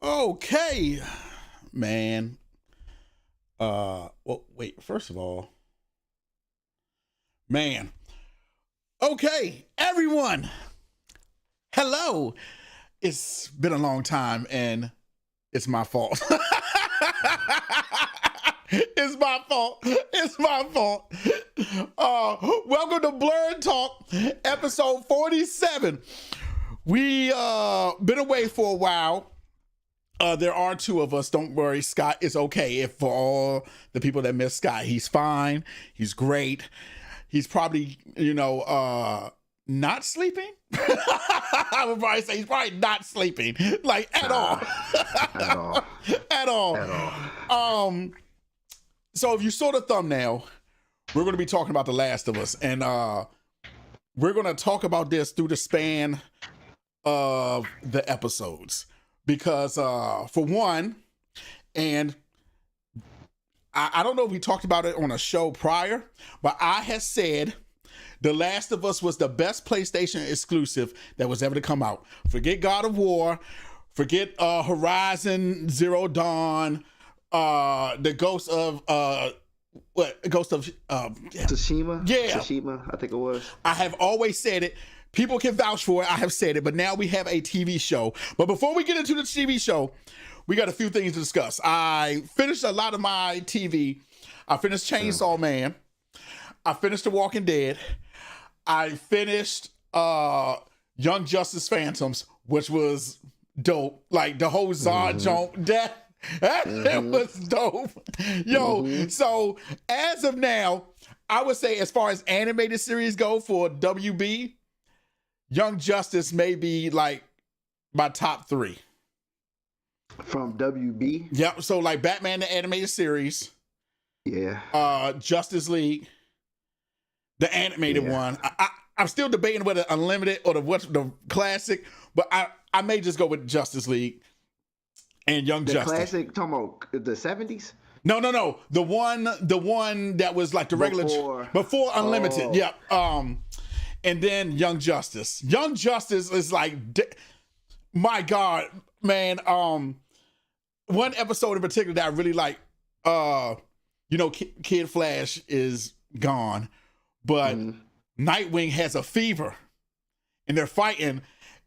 Okay, man. Well, wait. First of all, man. Okay, everyone. Hello. It's been a long time, and it's my fault. It's my fault. It's my fault. Welcome to Blerd Talk, episode 47. We been away for a while. There are two of us. Don't worry, Scott is okay. If for all the people that miss Scott, he's fine. He's great. He's probably, not sleeping. I would probably say he's probably not sleeping, like at all. At all. So if you saw the thumbnail, we're going to be talking about The Last of Us, and we're going to talk about this through the span of the episodes. Because for one, and I don't know if we talked about it on a show prior, but I had said The Last of Us was the best PlayStation exclusive that was ever to come out. Forget God of War, forget Horizon Zero Dawn, the Ghost of Tsushima? Yeah. Tsushima, I think it was. I have always said it. People can vouch for it. I have said it, but now we have a TV show. But before we get into the TV show, we got a few things to discuss. I finished a lot of my TV. I finished Chainsaw Man. I finished The Walking Dead. I finished Young Justice Phantoms, which was dope. Like the whole Zod jump, that was dope. Yo, so as of now, I would say as far as animated series go for WB, Young Justice may be like my top 3. From WB? Yep. So like Batman the animated series. Yeah. Justice League, the animated one. I'm still debating whether Unlimited or the classic, but I may just go with Justice League and Young Justice. The classic, talking about the 70s? No. The one that was like the regular before Unlimited. Oh. Yep. And then Young Justice. Young Justice is like, my God, man. One episode in particular that I really like, Kid Flash is gone, but Nightwing has a fever and they're fighting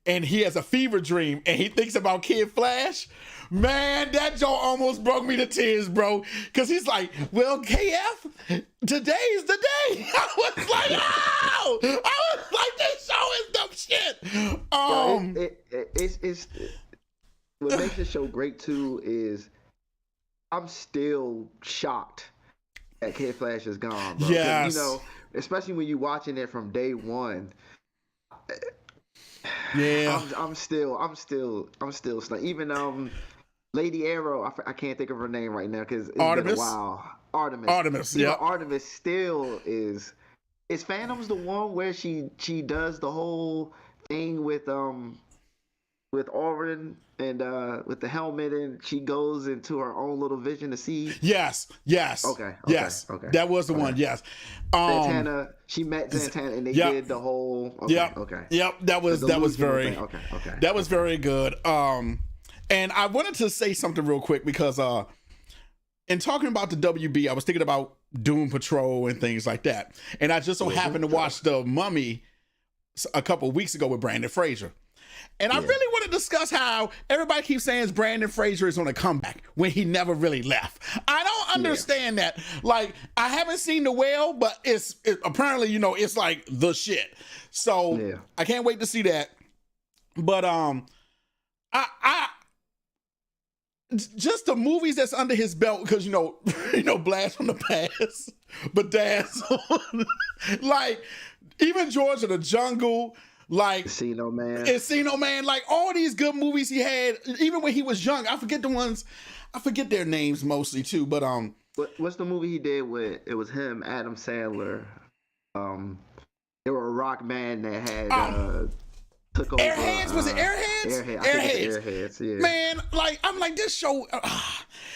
and he has a fever dream and he thinks about Kid Flash. Man, that joke almost broke me to tears, bro. Because he's like, well, KF, today's the day. I was like, oh! I was like, this show is dumb shit. It's what makes the show great, too, is I'm still shocked that Kid Flash is gone, bro. Yes. Especially when you're watching it from day one. Yeah. I'm still stunned. Even Lady Arrow, I can't think of her name right now because it's been a while. Artemis, yeah. Artemis still is Phantom's the one where she does the whole thing with Orin and with the helmet and she goes into her own little vision to see. Yes. Okay. That was the one. Yes. Santana. She met Santana and they did the whole. Yep. That was very. Okay. That was very good. And I wanted to say something real quick because in talking about the WB, I was thinking about Doom Patrol and things like that, and I just so happened to watch The Mummy a couple of weeks ago with Brandon Fraser. And I really want to discuss how everybody keeps saying Brandon Fraser is on a comeback when he never really left. I don't understand that. Like, I haven't seen The Whale, but it's apparently, it's like the shit. So I can't wait to see that. But I just the movies that's under his belt, because Blast from the Past, Bedazzled, like even George of the Jungle. Like Encino Man, like all these good movies he had, even when he was young. I forget their names mostly too. But what's the movie he did with? It was him, Adam Sandler. They were a rock band that had took over. Airheads, was it Airheads? Airheads, yeah. Man, like I'm like this show.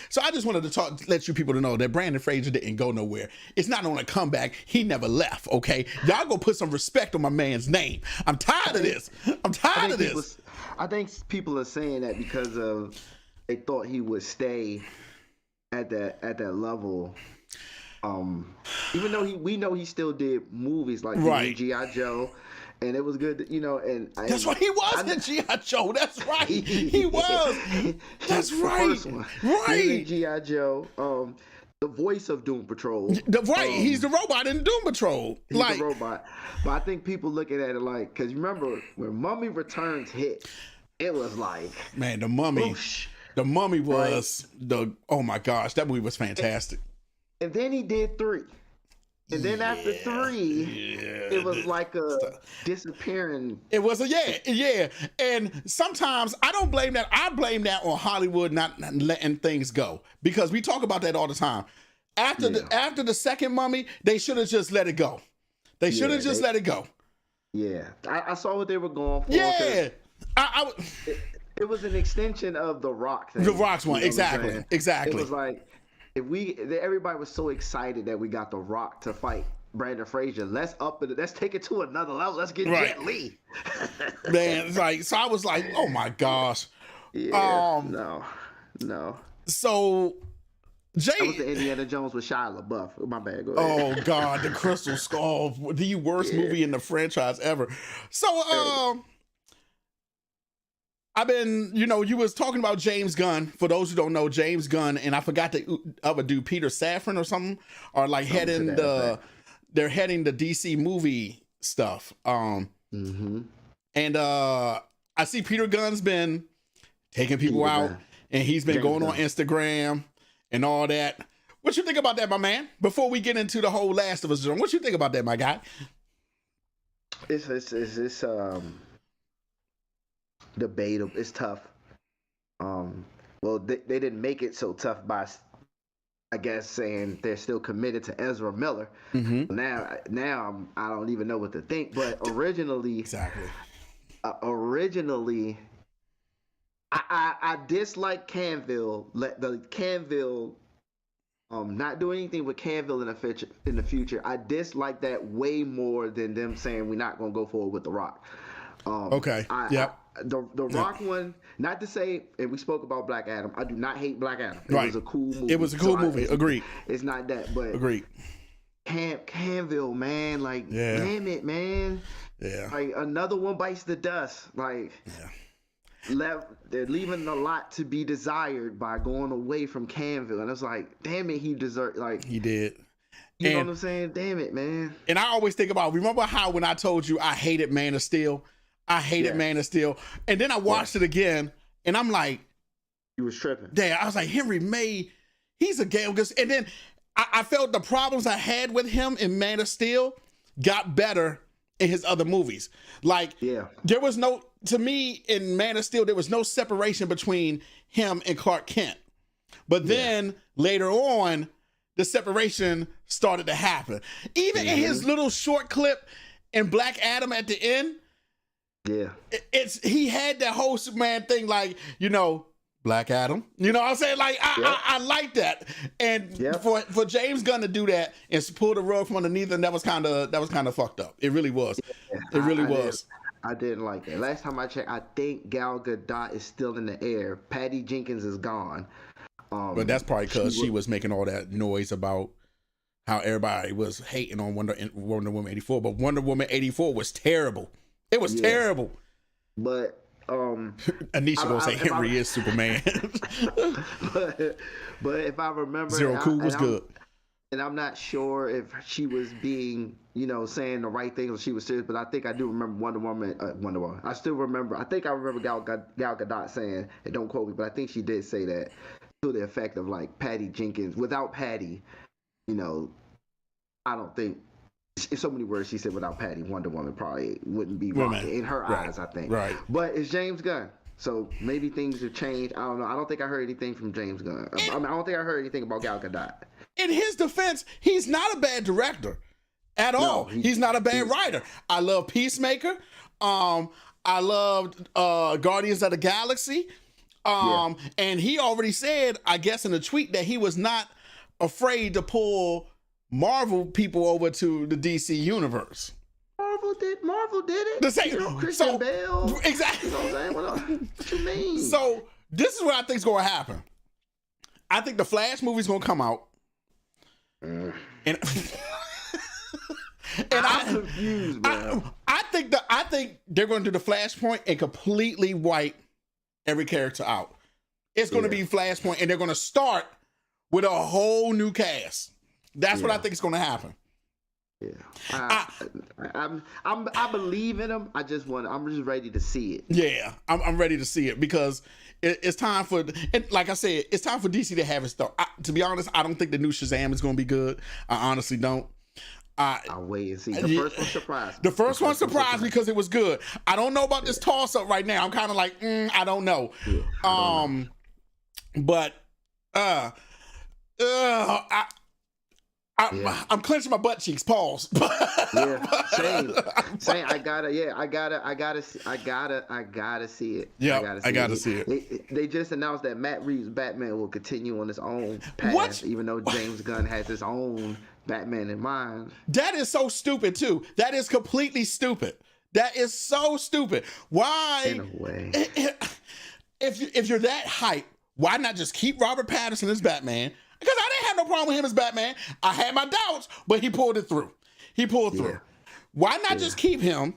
So I just wanted to let you people to know that Brandon Fraser didn't go nowhere. It's not on a comeback. He never left. Okay, y'all go put some respect on my man's name. I'm tired of this. I think people are saying that because of they thought he would stay at that level. Even though we know he still did movies like G.I. Joe, and it was good, and that's right, he was in G.I. Joe. That's right, he was. That's right, the first one. Right. G.I. Joe, the voice of Doom Patrol. He's the robot in Doom Patrol. He's the robot, but I think people looking at it like, because remember when Mummy Returns hit, it was like, man, the Mummy. Whoosh. The Mummy was oh my gosh, that movie was fantastic. And then he did 3. And then after 3, it was like a disappearing. It was And sometimes I blame that on Hollywood not letting things go, because we talk about that all the time. After the second Mummy, they should have just let it go. They should have just let it go. Yeah, I saw what they were going for. Yeah, it was an extension of the Rock thing. The Rock's one, exactly. It was like, everybody was so excited that we got The Rock to fight Brandon Fraser. Let's take it to another level. Let's get Jet Li. Man, it's like, so I was like, oh my gosh. Yeah. No. So that was the Indiana Jones with Shia LaBeouf. My bad. Go ahead. Oh God, the Crystal Skull, the worst movie in the franchise ever. So I've been, you was talking about James Gunn. For those who don't know, James Gunn, and I forgot the other dude, Peter Safran or something, are like they're heading the DC movie stuff. And I see Peter Gunn's been taking people out, and he's been going on Instagram and all that. What you think about that, my man? Before we get into the whole Last of Us zone, what you think about that, my guy? It's debatable. It's tough. Well, they didn't make it so tough by, I guess, saying they're still committed to Ezra Miller. Now I don't even know what to think. But originally, I dislike Canville. Let the Canville not do anything with Canville in the future. I dislike that way more than them saying we're not going to go forward with The Rock. The Rock one, not to say, and we spoke about Black Adam. I do not hate Black Adam. It was a cool movie. It was a cool movie. Agreed. It's not that, but agreed. Canville, man, like, damn it, man. Yeah. Like, another one bites the dust. Like, they're leaving a lot to be desired by going away from Canville, and it's like, damn it, he deserved. Like, he did. You know what I'm saying? Damn it, man. And I always think about, remember how when I told you I hated Man of Steel? I hated Man of Steel. And then I watched it again, and I'm like, you was tripping. Damn, I was like, Henry May, he's a gay. And then I felt the problems I had with him in Man of Steel got better in his other movies. Like, there was no, to me, in Man of Steel, there was no separation between him and Clark Kent. But then later on, the separation started to happen. Even in his little short clip in Black Adam at the end, he had that whole Superman thing, like, Black Adam. You know what I'm saying? Like, I like that. And for James Gunn to do that and pull the rug from underneath, and that was kind of fucked up. It really was. It really was. I didn't like that. Last time I checked, I think Gal Gadot is still in the air. Patty Jenkins is gone. But that's probably because she was making all that noise about how everybody was hating on Wonder Woman 84. But Wonder Woman 84 was terrible. It was terrible. But Anisha gonna say Henry is Superman. but if I remember, Zero Cool was good. And I'm not sure if she was being, saying the right thing or she was serious, but I think I do remember Wonder Woman. I still remember. I think I remember Gal Gadot saying, and don't quote me, but I think she did say that to the effect of, like, Patty Jenkins. Without Patty, I don't think. In so many words, she said without Patty, Wonder Woman probably wouldn't be right in her eyes, I think. Right. But it's James Gunn, so maybe things have changed. I don't know. I don't think I heard anything from James Gunn. I don't think I heard anything about Gal Gadot. In his defense, he's not a bad director at all. He's not a bad writer. I love Peacemaker. I loved Guardians of the Galaxy. And he already said, I guess in a tweet, that he was not afraid to pull Marvel people over to the DC universe. Marvel did it. The same. Christian Bale. Exactly. You know what I'm saying? What you mean? So This is what I think is going to happen. I think the Flash movie's going to come out. And I'm confused, bro. I think they're going to do the Flashpoint and completely wipe every character out. It's going to be Flashpoint, and they're going to start with a whole new cast. That's what I think is going to happen. Yeah, I believe in them. I'm just ready to see it. Yeah, I'm ready to see it because it's time for, and like I said, it's time for DC to have its stuff. To be honest, I don't think the new Shazam is going to be good. I honestly don't. I'll wait and see. The first one surprised me. The first one surprised me because it was good. I don't know about this toss up right now. I'm kind of like, I don't know. Yeah, I don't know. But I'm clenching my butt cheeks. Pause. Same. I gotta see it. Yeah, I gotta see it. They just announced that Matt Reeves' Batman will continue on his own path, even though James Gunn has his own Batman in mind. That is so stupid too. That is completely stupid. That is so stupid. Why? In a way. If you're that hype, why not just keep Robert Pattinson as Batman? Because I didn't have no problem with him as Batman. I had my doubts, but he pulled it through. He pulled through. Why not just keep him?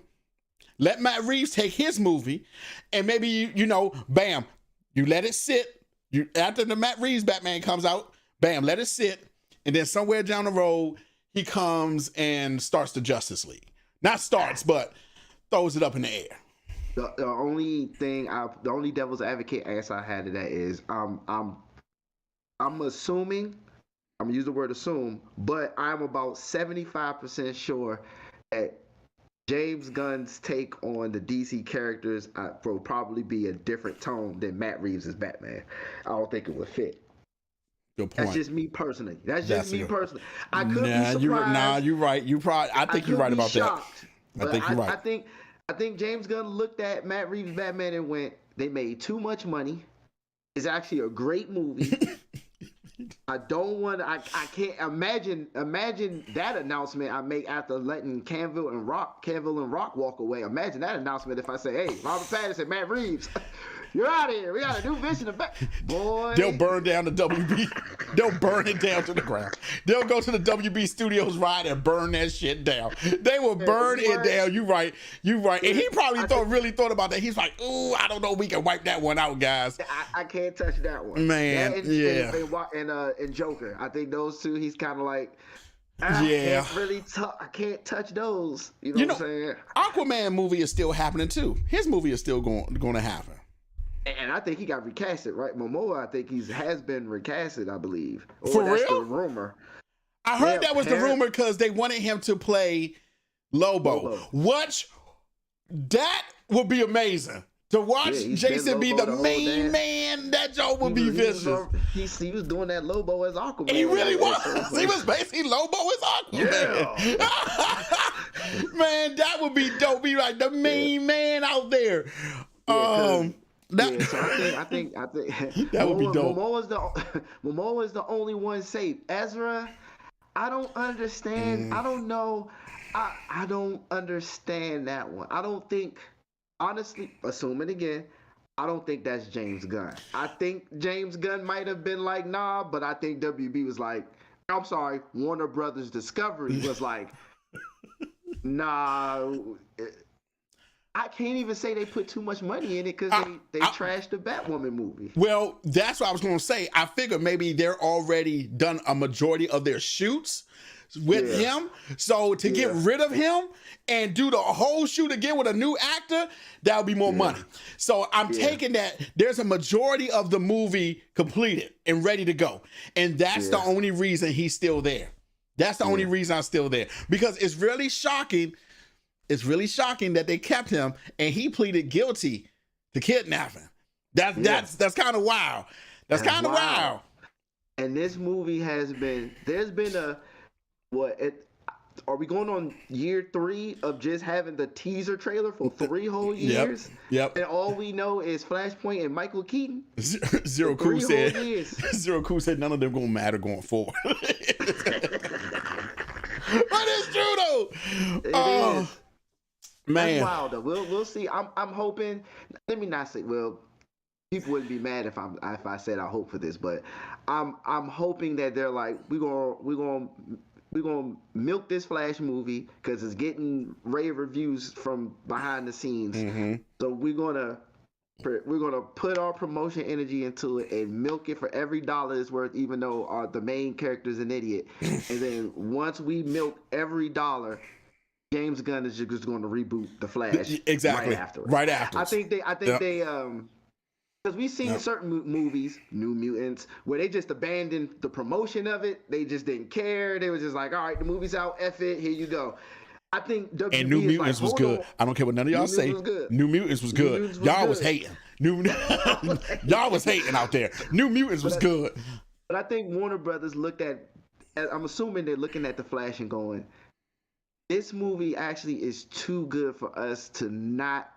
Let Matt Reeves take his movie, and maybe you bam, you let it sit. You after the Matt Reeves Batman comes out, bam, let it sit, and then somewhere down the road he comes and starts the Justice League. Not starts, but throws it up in the air. The only devil's advocate answer I had to that is I'm assuming, I'm gonna use the word assume, but I'm about 75% sure that James Gunn's take on the DC characters will probably be a different tone than Matt Reeves' Batman. I don't think it would fit. Good point. That's just me personally. I could be surprised. You're right. I think you're right about shocked, that. I think you're right. I think James Gunn looked at Matt Reeves' Batman and went, they made too much money. It's actually a great movie. I can't imagine that announcement I make after letting Cavill and Rock walk away. Imagine that announcement if I say, hey, Robert Pattinson, Matt Reeves, you're out of here. We got a new vision of Batman. Boy. They'll burn down the WB. They'll burn it down to the ground. They'll go to the WB Studios ride and burn that shit down. They will burn it down. You right. And he probably really thought about that. He's like, ooh, I don't know. We can wipe that one out, guys. I can't touch that one. Man, and Joker. I think those two, he's kind of like, I can't touch those. You know what I'm saying? Aquaman movie is still happening too. His movie is still going to happen. And I think he got recasted, right? Momoa, I think has been recasted, I believe. For that's real? The rumor. I heard that was the rumor because they wanted him to play Lobo. That would be amazing. To watch Jason be the main man, that joke would be vicious. He was doing that Lobo as Aquaman. He really was. He was basically Lobo as Aquaman. Yeah. Man, that would be dope. Be like the main man out there. So I think that would be dope. Momoa is the only one safe. Ezra, I don't understand. I don't know. I don't understand that one. I don't think. Honestly, assuming again, I don't think that's James Gunn. I think James Gunn might have been like, nah, but I think WB was like, I'm sorry, Warner Brothers Discovery was like, nah. I can't even say they put too much money in it because they trashed the Batwoman movie. Well, that's what I was going to say. I figured maybe they're already done a majority of their shoots with him. So to get rid of him and do the whole shoot again with a new actor, that would be more money. So I'm taking that there's a majority of the movie completed and ready to go. And that's the only reason he's still there. That's the only reason I'm still there. Because it's really shocking. It's really shocking that they kept him and he pleaded guilty to kidnapping. That's kind of wild. That's kind of wild. And this movie there's been are we going on year 3 of just having the teaser trailer for 3 whole years? Yep. And all we know is Flashpoint and Michael Keaton. Zero Cool said none of them gonna matter going forward. But it's true though. It is. Man, that's wild though. We'll see. I'm hoping. Let me not say. Well, people wouldn't be mad if I said I hope for this, but I'm hoping that they're like we're gonna milk this Flash movie because it's getting rave reviews from behind the scenes. Mm-hmm. So we're gonna put our promotion energy into it and milk it for every dollar it's worth, even though the main character is an idiot. And then once we milk every dollar, James Gunn is just going to reboot the Flash exactly right after. I think they because we've seen certain movies, New Mutants, where they just abandoned the promotion of it. They just didn't care. They were just like, all right, the movie's out, F it, here you go. I think WB and New Mutants was good. I don't care what none of y'all say. New Mutants was good. Y'all was hating. Y'all was hating out there. New Mutants was good. But I think Warner Brothers looked at, I'm assuming they're looking at the Flash and going, this movie actually is too good for us to not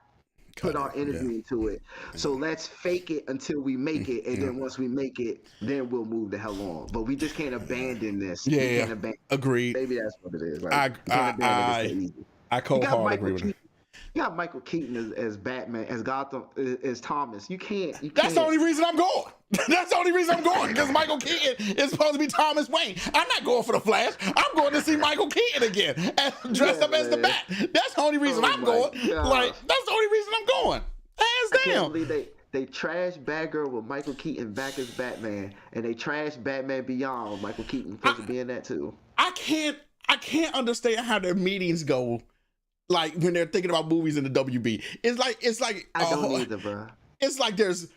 put our energy into it. So let's fake it until we make it, and then once we make it, then we'll move the hell on. But we just can't abandon this. Yeah, agreed. Maybe that's what it is. Like, I cold-hard agree with it. You got Michael Keaton as Batman, as Gotham, as Thomas. You can't. That's the only reason I'm going. That's the only reason I'm going, because Michael Keaton is supposed to be Thomas Wayne. I'm not going for the Flash. I'm going to see Michael Keaton again, dressed up as the Bat. That's the only reason I'm going. God. Like, that's the only reason I'm going. Hands down. I can't believe they trashed Batgirl with Michael Keaton back as Batman, and they trashed Batman Beyond with Michael Keaton supposed to be in that too. I can't understand how their meetings go. Like when they're thinking about movies in the WB, it's like I don't either, bro. It's like there's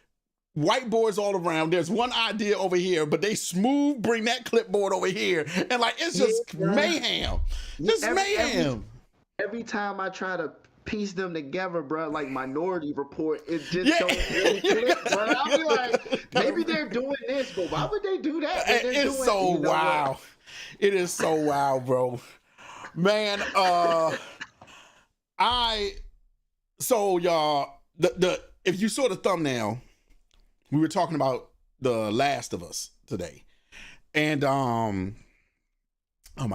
whiteboards all around. There's one idea over here, but they bring that clipboard over here, and like it's just mayhem. Just mayhem. Every time I try to piece them together, bro, like Minority Report, it just don't really click, bro. I'll be like, maybe they're doing this, but why would they do that? It's so wild. It is so wild, bro. Man, so y'all, if you saw the thumbnail, we were talking about The Last of Us today, and my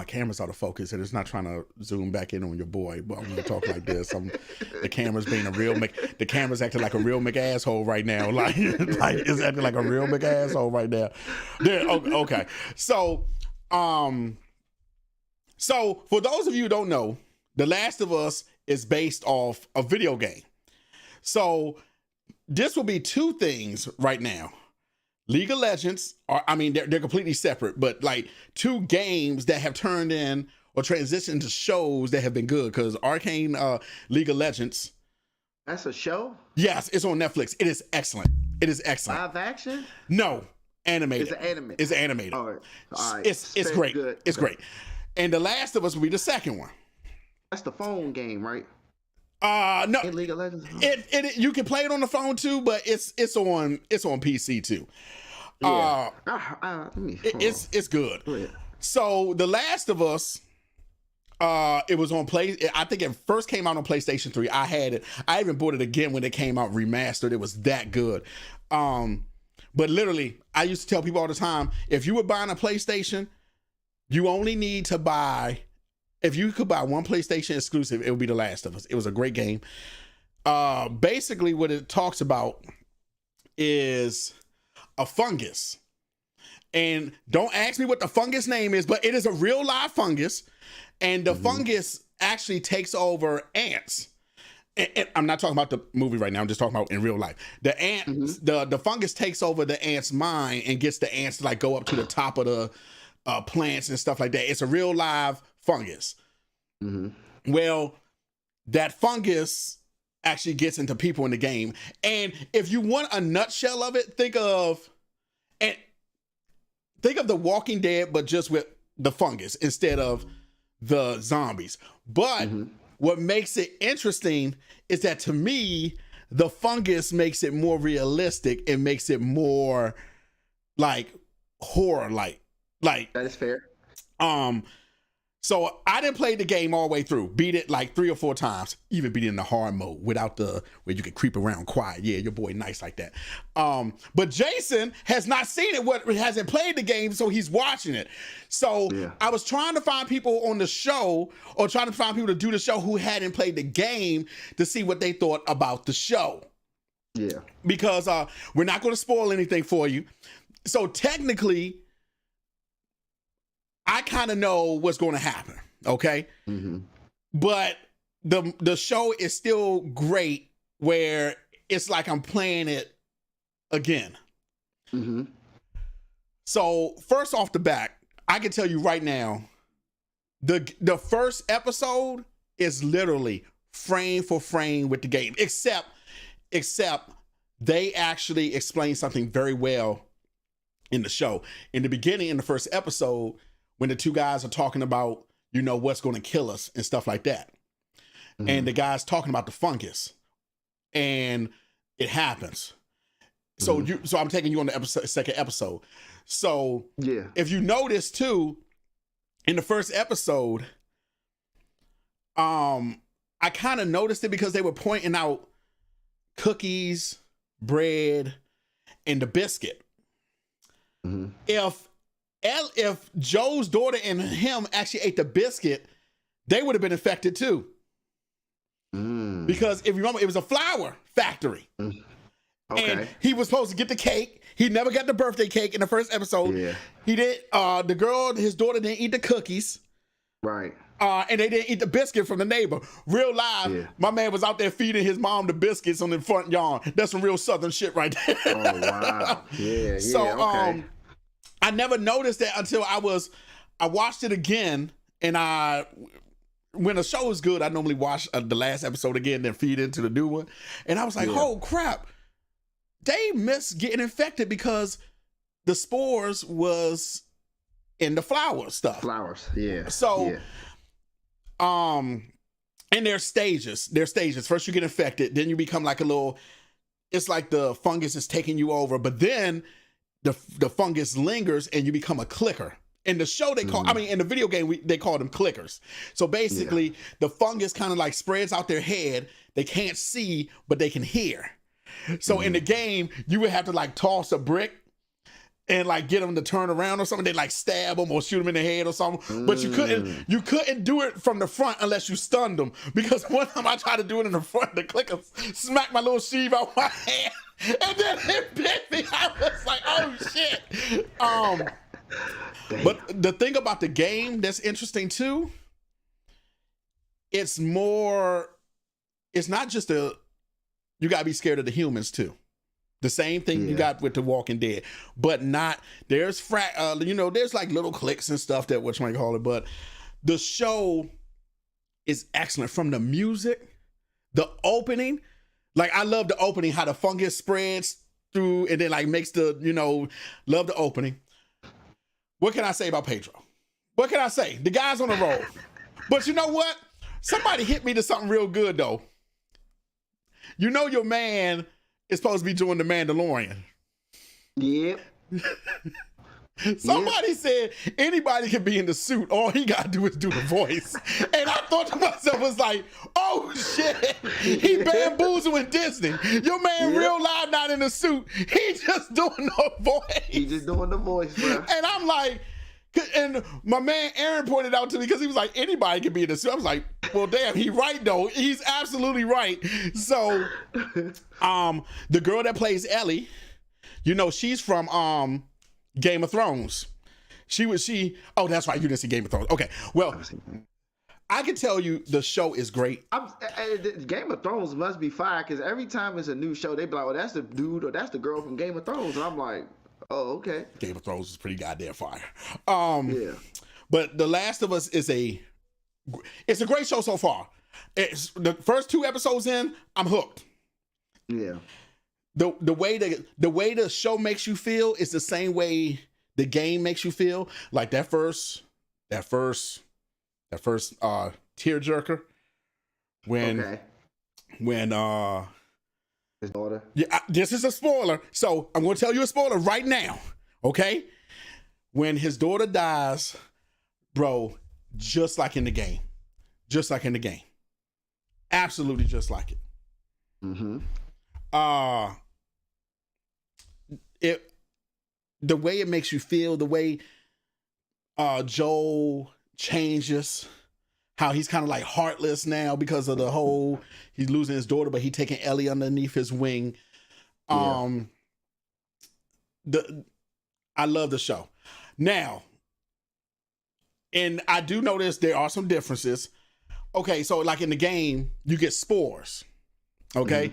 camera's out of focus and it's not trying to zoom back in on your boy. But I'm gonna talk like this. The camera's being the camera's acting like a real McAsshole right now. Like it's acting like a real McAsshole right now. Okay. So for those of you who don't know, The Last of Us is based off a video game. So this will be two things right now. League of Legends they're completely separate, but like two games that have turned in or transitioned to shows that have been good. Because Arcane League of Legends. That's a show? Yes, it's on Netflix. It is excellent. It is excellent. Live action? No, animated. It's animated. It's animated. All right. It's great. Good. It's great. And The Last of Us will be the second one. That's the phone game, right? No. In League of Legends. It you can play it on the phone too, but it's on PC too. Yeah. It's good. Yeah. So The Last of Us, it was on I think it first came out on PlayStation 3. I had it. I even bought it again when it came out remastered. It was that good. But literally, I used to tell people all the time, if you were buying a PlayStation, you only need to buy. If you could buy one PlayStation exclusive, it would be The Last of Us. It was a great game. Basically, what it talks about is a fungus. And don't ask me what the fungus name is, but it is a real live fungus. And the fungus actually takes over ants. And I'm not talking about the movie right now. I'm just talking about in real life. The ants, the fungus takes over the ant's mind and gets the ants to like go up to the top of the plants and stuff like that. It's a real live fungus. Well, that fungus actually gets into people in the game. And if you want a nutshell of it, think of The Walking Dead, but just with the fungus instead of the zombies. But what makes it interesting is that, to me, the fungus makes it more realistic. It makes it more like horror like. That is fair. So I didn't play the game all the way through. Beat it like 3 or 4 times. Even beat it in the hard mode without where you can creep around quiet. Yeah, your boy nice like that. But Jason has not seen it. Hasn't played the game, so he's watching it. So I was trying to find people on the show, or trying to find people to do the show who hadn't played the game, to see what they thought about the show. Yeah. Because we're not going to spoil anything for you. So technically, I kind of know what's going to happen. Okay. Mm-hmm. But the show is still great where it's like I'm playing it again. Mm-hmm. So first off the bat, I can tell you right now, the first episode is literally frame for frame with the game, except they actually explain something very well in the show. In the beginning, in the first episode, when the two guys are talking about, you know, what's going to kill us and stuff like that. Mm-hmm. And the guy's talking about the fungus, and it happens. So so I'm taking you on the second episode. So yeah, if you notice too, in the first episode, I kind of noticed it because they were pointing out cookies, bread, and the biscuit. Mm-hmm. If Joe's daughter and him actually ate the biscuit, they would have been infected too. Because if you remember, it was a flour factory. Okay. And he was supposed to get the cake. He never got the birthday cake in the first episode. Yeah. He did. The girl, his daughter, didn't eat the cookies. Right. And they didn't eat the biscuit from the neighbor. Real live, yeah. My man was out there feeding his mom the biscuits on the front yard. That's some real Southern shit right there. Oh, wow. Yeah, so, okay. I never noticed that until I watched it again, and when a show is good, I normally watch the last episode again, then feed into the new one. And I was like, oh crap, they missed getting infected because the spores was in the flour stuff. Flowers, yeah. So, and there's stages. First you get infected, then you become like it's like the fungus is taking you over, but then the fungus lingers and you become a clicker. In the show, in the video game, they call them clickers. So basically, the fungus kind of like spreads out their head. They can't see, but they can hear. So in the game, you would have to like toss a brick and like get them to turn around or something. They like stab them or shoot them in the head or something. But you couldn't do it from the front unless you stunned them. Because one time I tried to do it in the front, the clicker smacked my little sheave out my hand. And then it bit me. I was like, oh shit. But the thing about the game that's interesting too, it's not just you gotta be scared of the humans too. The same thing you got with The Walking Dead, but there's there's like little cliques and stuff that what you might call it, but the show is excellent from the music, the opening. Like I love the opening, how the fungus spreads through and then like makes love the opening. What can I say about Pedro? What can I say? The guy's on the roll. But you know what? Somebody hit me to something real good, though. You know your man is supposed to be doing The Mandalorian. Yep. Somebody said anybody can be in the suit. All he got to do is do the voice. And I thought to myself, was like, oh, shit. He bamboozling Disney. Your man real live not in the suit. He just doing the voice. He just doing the voice, bro. And I'm like, and my man Aaron pointed out to me because he was like, anybody can be in the suit. I was like, well, damn, he right, though. He's absolutely right. So the girl that plays Ellie, she's from Game of Thrones. Oh, that's right. You didn't see Game of Thrones. Okay. Well, I can tell you the show is great. Game of Thrones must be fire because every time it's a new show, they be like, oh, that's the dude or that's the girl from Game of Thrones. And I'm like, oh, okay. Game of Thrones is pretty goddamn fire. But The Last of Us it's a great show so far. It's the first 2 episodes in, I'm hooked. Yeah. The way the show makes you feel is the same way the game makes you feel. Like that first tearjerker when his daughter. Yeah, this is a spoiler, so I'm going to tell you a spoiler right now. Okay, when his daughter dies, bro, just like in the game, absolutely just like it. Mm-hmm. The way it makes you feel, the way Joel changes, how he's kind of like heartless now because of the whole, he's losing his daughter, but he taking Ellie underneath his wing. I love the show. Now, and I do notice there are some differences. Okay, so like in the game, you get spores. Okay.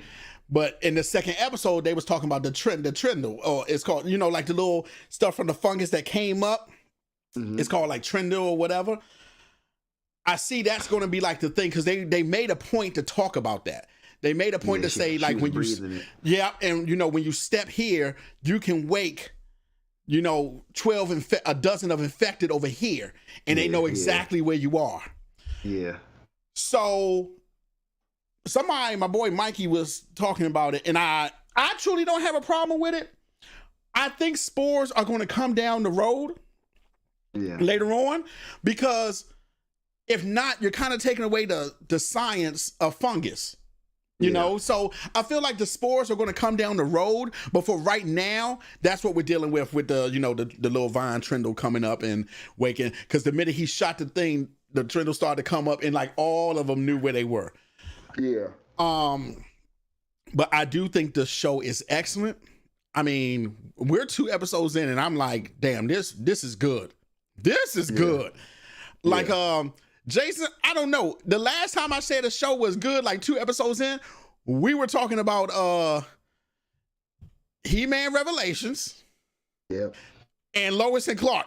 But in the second episode, they was talking about the trindle, or it's called, like the little stuff from the fungus that came up. It's called like trindle or whatever. I see that's going to be like the thing, because they made a point to talk about that. They made a point to say, like, when you, and when you step here, you can wake, a dozen of infected over here, and they know exactly where you are. Yeah. So my boy Mikey was talking about it, and I truly don't have a problem with it. I think spores are going to come down the road later on, because if not, you're kind of taking away the science of fungus. You know, so I feel like the spores are going to come down the road, but for right now, that's what we're dealing with the the little vine trindle coming up and waking. Because the minute he shot the thing, the trindle started to come up, and like all of them knew where they were. Yeah. But I do think the show is excellent. I mean, we're 2 episodes in, and I'm like, damn, this is good. This is good. Like, Jason, I don't know. The last time I said a show was good, like 2 episodes in, we were talking about He-Man Revelations. Yep. And Lois and Clark.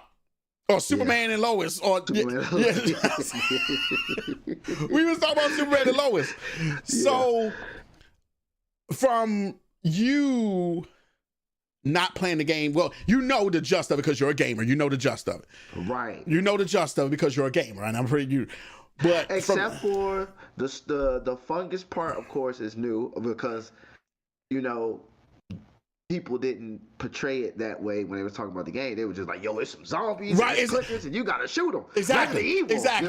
Or Superman and Lois. Or Superman and Lois. We was talking about Superman and Lois. So from you not playing the game, well, you know the gist of it because you're a gamer. You know the gist of it. Right. You know the gist of it because you're a gamer, and I'm pretty you. But except for the fungus part, of course, is new because people didn't portray it that way when they were talking about the game. They were just like, "Yo, it's some zombies, right? And clickers, and you gotta shoot them." Exactly.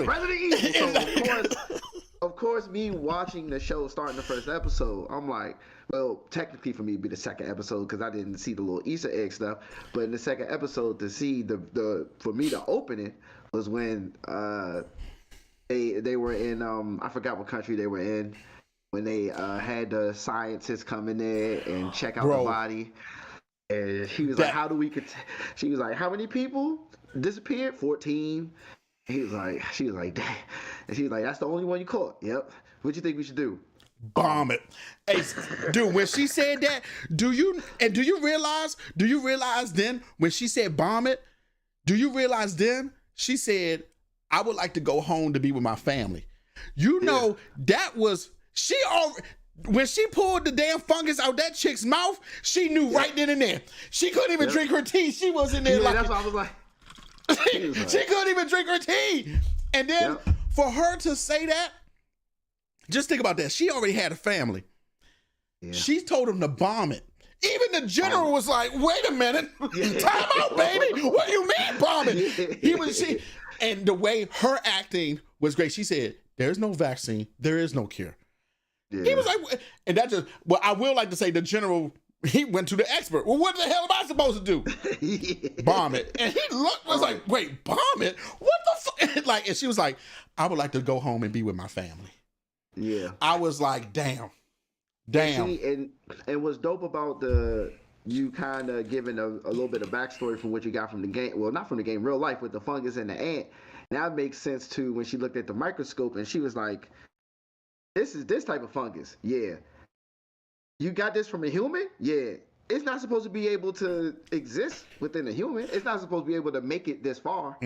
Resident Evil. So of course, me watching the show starting the first episode, I'm like, well, technically for me, it'd be the second episode because I didn't see the little Easter egg stuff. But in the second episode, to see for me to open it was when they were in I forgot what country they were in. When they had the scientists come in there and check out the body, and she was like, "How do we?" She was like, "How many people disappeared? 14." She was like, "Damn," and she was like, "That's the only one you caught." Yep. What do you think we should do? Bomb it. Hey, dude, when she said that, do you realize then when she said bomb it, do you realize then she said, "I would like to go home to be with my family." That was. When she pulled the damn fungus out that chick's mouth, she knew right then and there. She couldn't even drink her tea. She was in there that's what I was like. She couldn't even drink her tea. And then for her to say that, just think about that. She already had a family. Yeah. She told him to bomb it. Even the general was like, "Wait a minute, time out, baby. What do you mean bomb it?" And the way her acting was great. She said, "There's no vaccine. There is no cure." Yeah. He was like, and that just, well, I will like to say the general, he went to the expert. Well, what the hell am I supposed to do? Bomb it. And he was like, "Wait, bomb it? What the fuck?" Like, and she was like, "I would like to go home and be with my family." Yeah. I was like, damn. And what's dope about you kind of giving a little bit of backstory from what you got from the game. Well, not from the game, real life with the fungus and the ant. Now it makes sense too when she looked at the microscope and she was like, "This is this type of fungus." Yeah. You got this from a human? Yeah. It's not supposed to be able to exist within a human. It's not supposed to be able to make it this far.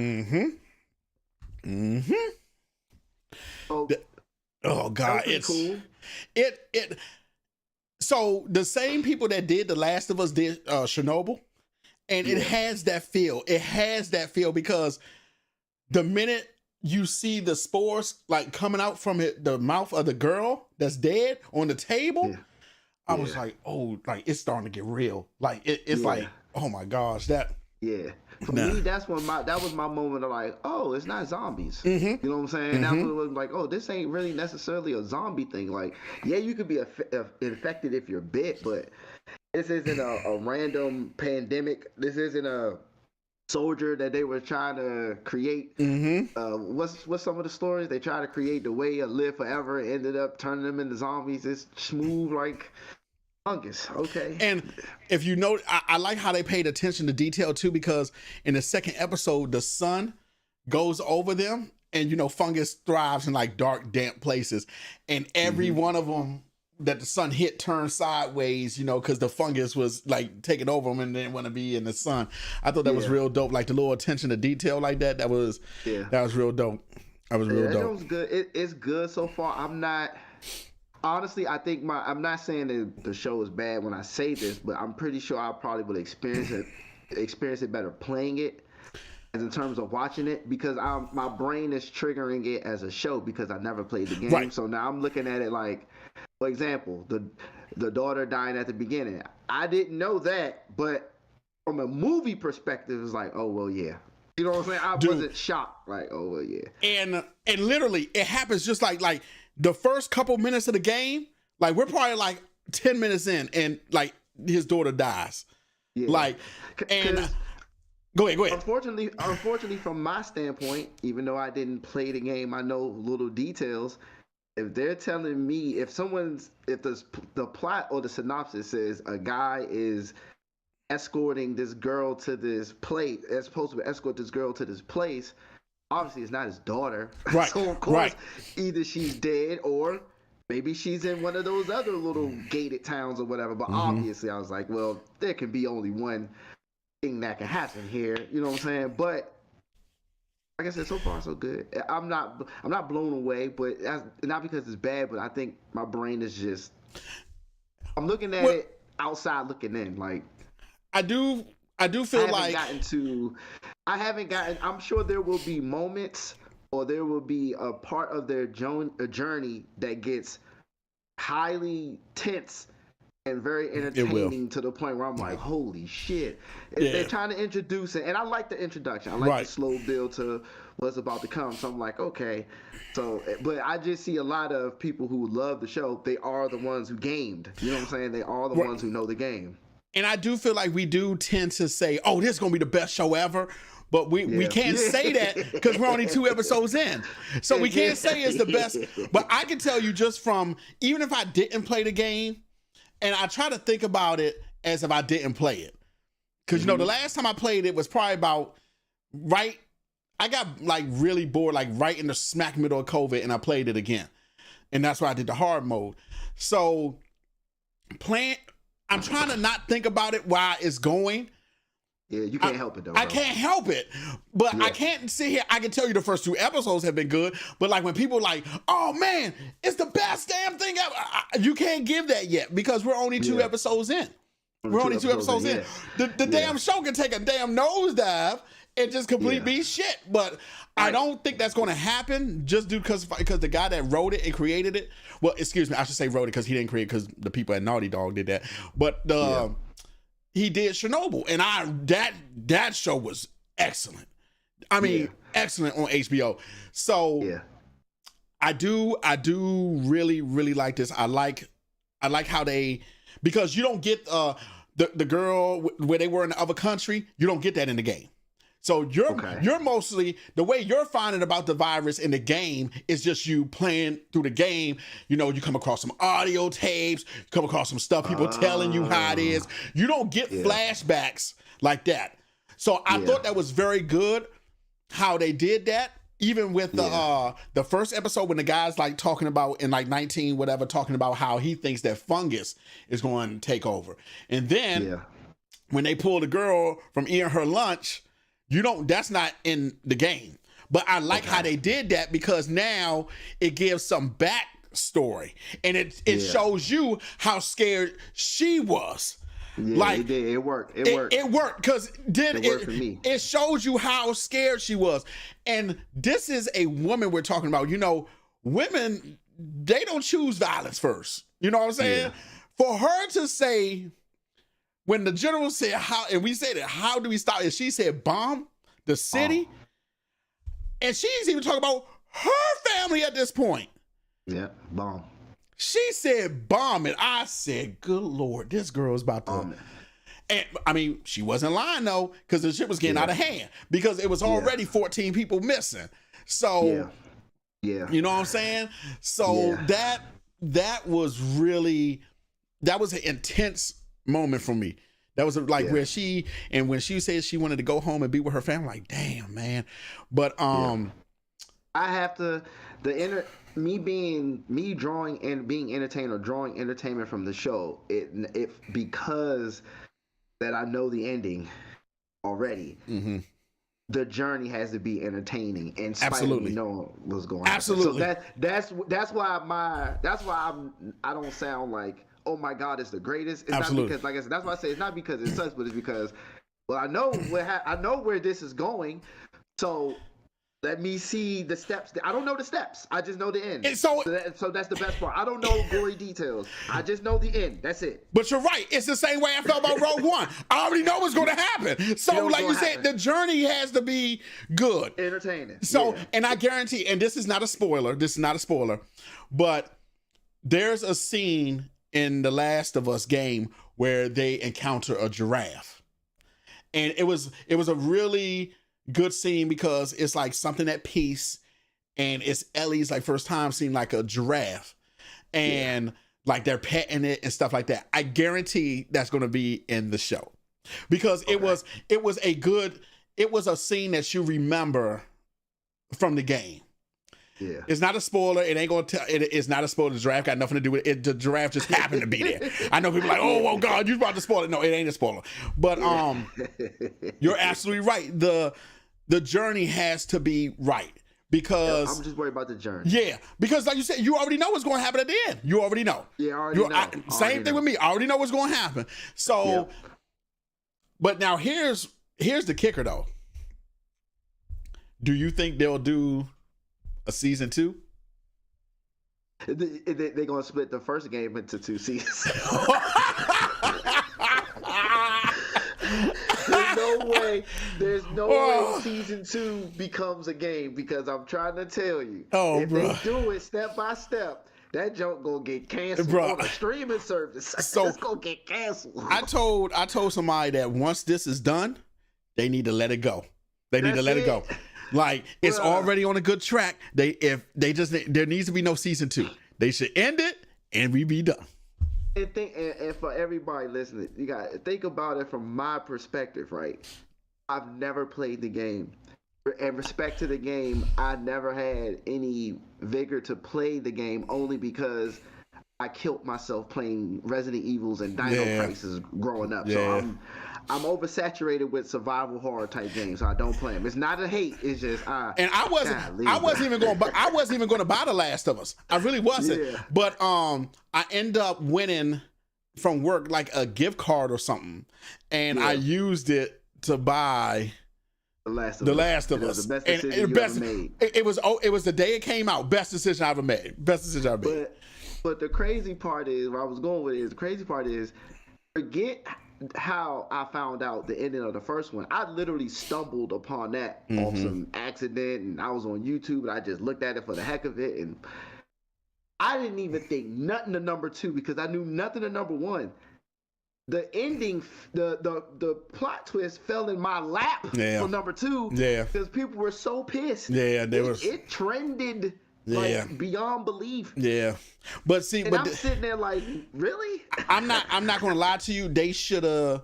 So, oh God, it's cool. So the same people that did The Last of Us did Chernobyl, and it has that feel. It has that feel because the minute you see the spores like coming out from the mouth of the girl that's dead on the table, I was like, oh, like it's starting to get real. Like it's like, oh my gosh, that. Yeah. For me, that was my moment of like, oh, it's not zombies. You know what I'm saying? That was like, oh, this ain't really necessarily a zombie thing. Like, yeah, you could be infected if you're bit, but this isn't a random pandemic. This isn't a soldier that they were trying to create. What's some of the stories? They tried to create the way of live forever, ended up turning them into zombies. It's smooth like Fungus, okay. And if you know, I like how they paid attention to detail too, because in the second episode, the sun goes over them, and fungus thrives in like dark, damp places, and every one of them that the sun hit turned sideways, because the fungus was like taking over them and didn't want to be in the sun. I thought that was real dope, like the little attention to detail like that. That was real dope. That was real dope. It was good. It's good so far. Honestly, I think I'm not saying that the show is bad when I say this, but I'm pretty sure I probably would experience it better playing it as in terms of watching it, because my brain is triggering it as a show because I never played the game. Right. So now I'm looking at it like, for example, the daughter dying at the beginning. I didn't know that, but from a movie perspective, it's like, oh well, yeah. You know what I'm saying? I wasn't shocked. Like, oh well, yeah. And literally, it happens just like the first couple minutes of the game. Like we're probably like 10 minutes in, and like his daughter dies. Yeah. Like, and go ahead. Unfortunately, from my standpoint, even though I didn't play the game, I know little details. If they're telling me, if the plot or the synopsis says a guy is escorting this girl to this place, as supposed to escort this girl to this place, obviously it's not his daughter. Right. So of course, either she's dead or maybe she's in one of those other little gated towns or whatever. But obviously I was like, well, there can be only one thing that can happen here. You know what I'm saying? But like I said, so far so good. I'm not blown away, but not because it's bad, but I think my brain is just, I'm looking at it outside looking in. Like, I do feel like I'm sure there will be moments, or there will be a part of their journey that gets highly tense and very entertaining to the point where I'm like, holy shit. They're trying to introduce it, and I like the introduction. I like the slow build to what's about to come. So I'm like, okay. So, but I just see a lot of people who love the show. They are the ones who gamed. You know what I'm saying? They are the ones who know the game. And I do feel like we do tend to say, oh, this is going to be the best show ever. But we can't say that because we're only 2 episodes in. So we can't say it's the best. But I can tell you just from, even if I didn't play the game, and I try to think about it as if I didn't play it. Because, the last time I played it was probably about I got like really bored, like right in the smack middle of COVID, and I played it again. And that's why I did the hard mode. So I'm trying to not think about it while it's going. Yeah, you can't help it though. I can't help it. But I can't sit here. I can tell you the first 2 episodes have been good. But like when people are like, oh man, it's the best damn thing ever. You can't give that yet because we're only 2 episodes in. We're only 2 episodes in. The damn show can take a damn nosedive and just complete be shit. But I don't think that's going to happen just because the guy that wrote it and created it. Well, excuse me, I should say wrote it because he didn't create it because the people at Naughty Dog did that. But he did Chernobyl, and that show was excellent. I mean, excellent on HBO. So I do really, really like this. I like how they, because you don't get the girl where they were in the other country. You don't get that in the game. So you're mostly, the way you're finding about the virus in the game is just you playing through the game. You come across some audio tapes, you come across some stuff, people telling you how it is. You don't get flashbacks like that. So I thought that was very good how they did that. Even with the first episode when the guy's like talking about in like 19 whatever, talking about how he thinks that fungus is going to take over. And then when they pull the girl from eating her lunch, that's not in the game. But I like how they did that because now it gives some backstory and it shows you how scared she was. Yeah, like, it did. It worked. It worked because then it worked for me. It shows you how scared she was. And this is a woman we're talking about. Women, they don't choose violence first. You know what I'm saying? Yeah. For her to say, when the general said how, and we said it, how do we stop? And she said, bomb the city. And she's even talking about her family at this point. Yeah, bomb. She said bomb, and I said, good Lord, this girl is about to. And I mean, she wasn't lying though, because the shit was getting out of hand because it was already 14 people missing. So, you know what I'm saying? So that was really was an intense moment for me. That was like where when she said she wanted to go home and be with her family, like, damn, man. But I have to me drawing and being entertained or drawing entertainment from the show. It because that I know the ending already. Mm-hmm. The journey has to be entertaining, in spite of me knowing what's going on. Absolutely. So that's why I don't sound like, oh my God, it's the greatest. It's not because, like I said, that's why I say it's not because it sucks, but it's because, well, I know where this is going, so let me see the steps. I don't know the steps. I just know the end. And so that's the best part. I don't know gory details. I just know the end. That's it. But you're right. It's the same way I felt about Rogue One. I already know what's going to happen. So like you said, the journey has to be good. Entertaining. So, and I guarantee, and this is not a spoiler. But there's a scene in the Last of Us game where they encounter a giraffe. And it was a really good scene because it's like something at peace, and it's Ellie's like first time seeing like a giraffe, and like they're petting it and stuff like that. I guarantee that's going to be in the show because it was a scene that you remember from the game. Yeah, it's not a spoiler. It ain't gonna tell. It's not a spoiler. The giraffe got nothing to do with it. The giraffe just happened to be there. I know people are like, oh God, you about to spoil it. No, it ain't a spoiler. But you're absolutely right. The journey has to be right because I'm just worried about the journey. Yeah, because like you said, you already know what's going to happen at the end. You already know. Yeah, I already know. Same thing with me. I already know what's going to happen. So, but now here's the kicker though. Do you think they'll do a season 2? They're gonna split the first game into 2 seasons. There's no way season 2 becomes a game, because I'm trying to tell you, if they do it step by step, that joke gonna get canceled on a streaming service. So it's gonna get canceled. I told somebody that once this is done, they need to let it go. They need to let it go. Like, it's already on a good track. There needs to be no season 2. They should end it and we be done. And for everybody listening, you got to think about it from my perspective, right? I've never played the game. In respect to the game, I never had any vigor to play the game, only because I killed myself playing Resident Evils and Dino Crisis growing up. So I'm oversaturated with survival horror type games, so I don't play them. It's not a hate. It's just and I wasn't even going to buy The Last of Us. I really wasn't. Yeah. But I end up winning from work like a gift card or something, and I used it to buy The Last of Us. It was the best decision you ever made. It was the day it came out. Best decision I ever made. But the crazy part is, where I was going with it is, the crazy part is, forget how I found out the ending of the first one. I literally stumbled upon that off some accident, and I was on YouTube and I just looked at it for the heck of it, and I didn't even think nothing to number 2 because I knew nothing to number 1. The ending, the plot twist fell in my lap for number 2 because people were so pissed. It trended like beyond belief. Yeah. But see, and I'm sitting there like, really? I'm not gonna lie to you. They should have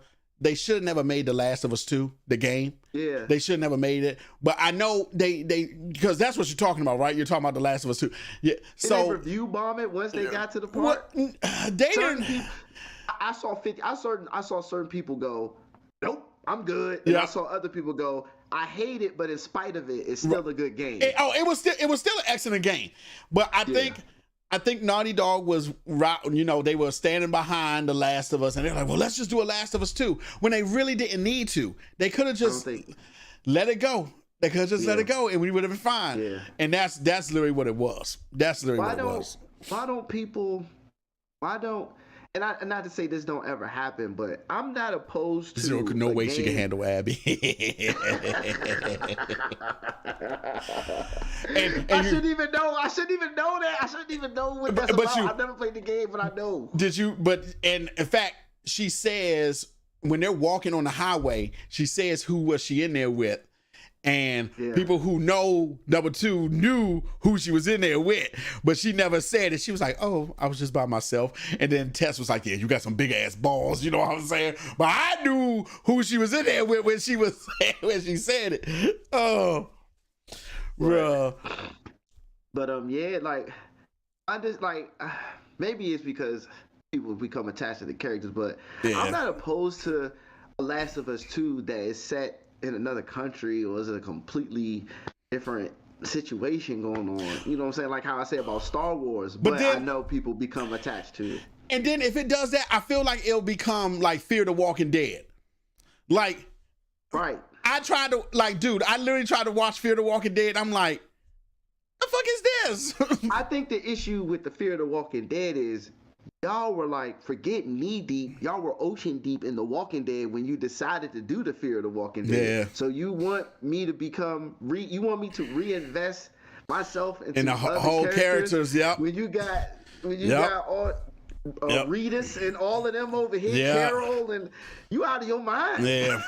never made The Last of Us 2, the game. Yeah. They should have never made it. But I know they because that's what you're talking about, right? You're talking about The Last of Us 2. Yeah. So they review bomb it once they got to the part. They didn't. I saw certain people go, nope, I'm good. And I saw other people go, I hate it, but in spite of it, it's still a good game. It was still an excellent game. But I think Naughty Dog was right. You know, they were standing behind The Last of Us, and they're like, well, let's just do a Last of Us 2, when they really didn't need to. They could have just let it go. They could have just let it go, and we would have been fine. Yeah. And that's literally what it was. That's literally what it was. Why don't and not to say this don't ever happen, but I'm not opposed to no way she can handle Abby. I shouldn't even know that. I shouldn't even know what that's about. I've never played the game, but I know. Did you? And in fact, she says when they're walking on the highway, she says who was she in there with, And people who know number 2 knew who she was in there with, but she never said it. She was like, "Oh, I was just by myself." And then Tess was like, "Yeah, you got some big ass balls." You know what I'm saying? But I knew who she was in there with when she said it. Oh, bruh. But yeah, like I just like maybe it's because people become attached to the characters, but I'm not opposed to The Last of Us 2 that is set in another country or is a completely different situation going on. You know what I'm saying? Like how I say about Star Wars, but then, I know people become attached to it. And then if it does that, I feel like it'll become like Fear the Walking Dead. Like, right. I tried to, like, dude, I literally tried to watch Fear the Walking Dead. I'm like, the fuck is this? I think the issue with the Fear the Walking Dead is y'all were like, forget knee deep. Y'all were ocean deep in The Walking Dead when you decided to do the Fear of the Walking Dead. Yeah. So you want me to become, you want me to reinvest myself into the whole characters. Yep. When you got all Reedus and all of them over here, Carol, and you out of your mind. Yeah.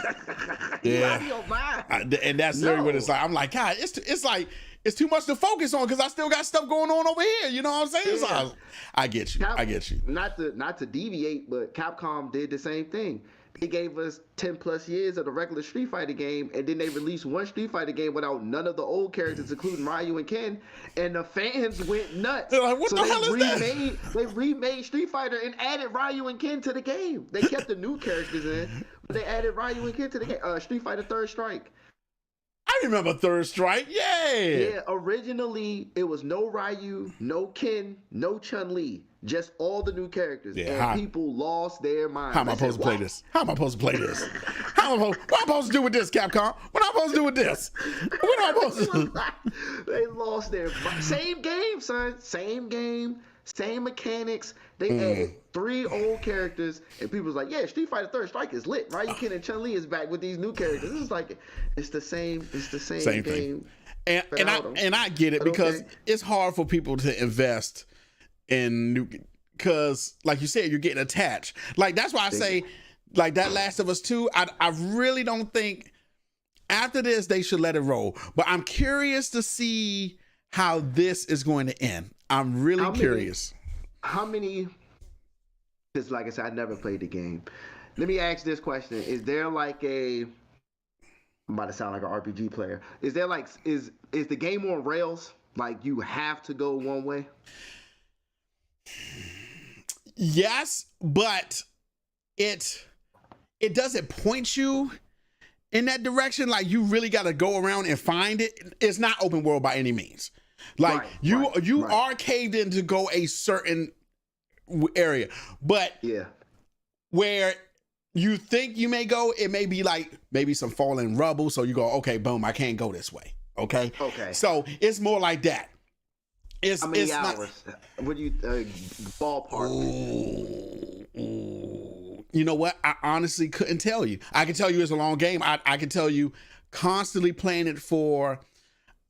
You out of your mind. And that's literally what it's like. I'm like, God, it's like, it's too much to focus on because I still got stuff going on over here. You know what I'm saying? Yeah. So I get you. I get you. Not to deviate, but Capcom did the same thing. They gave us 10 plus years of the regular Street Fighter game, and then they released one Street Fighter game without none of the old characters, including Ryu and Ken, and the fans went nuts. They're like, what the hell is that? They remade Street Fighter and added Ryu and Ken to the game. They kept the new characters in, but they added Ryu and Ken to the game. Street Fighter Third Strike. I remember Third Strike. Yeah, originally it was no Ryu, no Ken, no Chun-Li, just all the new characters. Yeah, and people lost their minds. How am I supposed to play this? What am I supposed to do with this, Capcom? What am I supposed to do with this? What am I supposed to do? They lost their same game, son. Same game, same mechanics. They added 3 old characters, and people was like, "Yeah, Street Fighter Third Strike is lit. Ryu, Ken, and Chun-Li is back with these new characters." It's like it's the same game. And I get it because it's hard for people to invest in new, because like you said, you're getting attached. Like that's why I say, like that Last of Us 2, I really don't think after this they should let it roll. But I'm curious to see how this is going to end. I'm really curious. How many, because like I said, I never played the game. Let me ask this question. Is there like I'm about to sound like an RPG player. Is there like, is the game on rails? Like you have to go one way? Yes, but it doesn't point you in that direction. Like you really got to go around and find it. It's not open world by any means. Like you are caved in to go a certain area, but where you think you may go, it may be like maybe some fallen rubble. So you go, okay, boom, I can't go this way. Okay. So it's more like that. How many hours? What do you ballpark? You know what? I honestly couldn't tell you. I can tell you it's a long game. I can tell you constantly playing it for.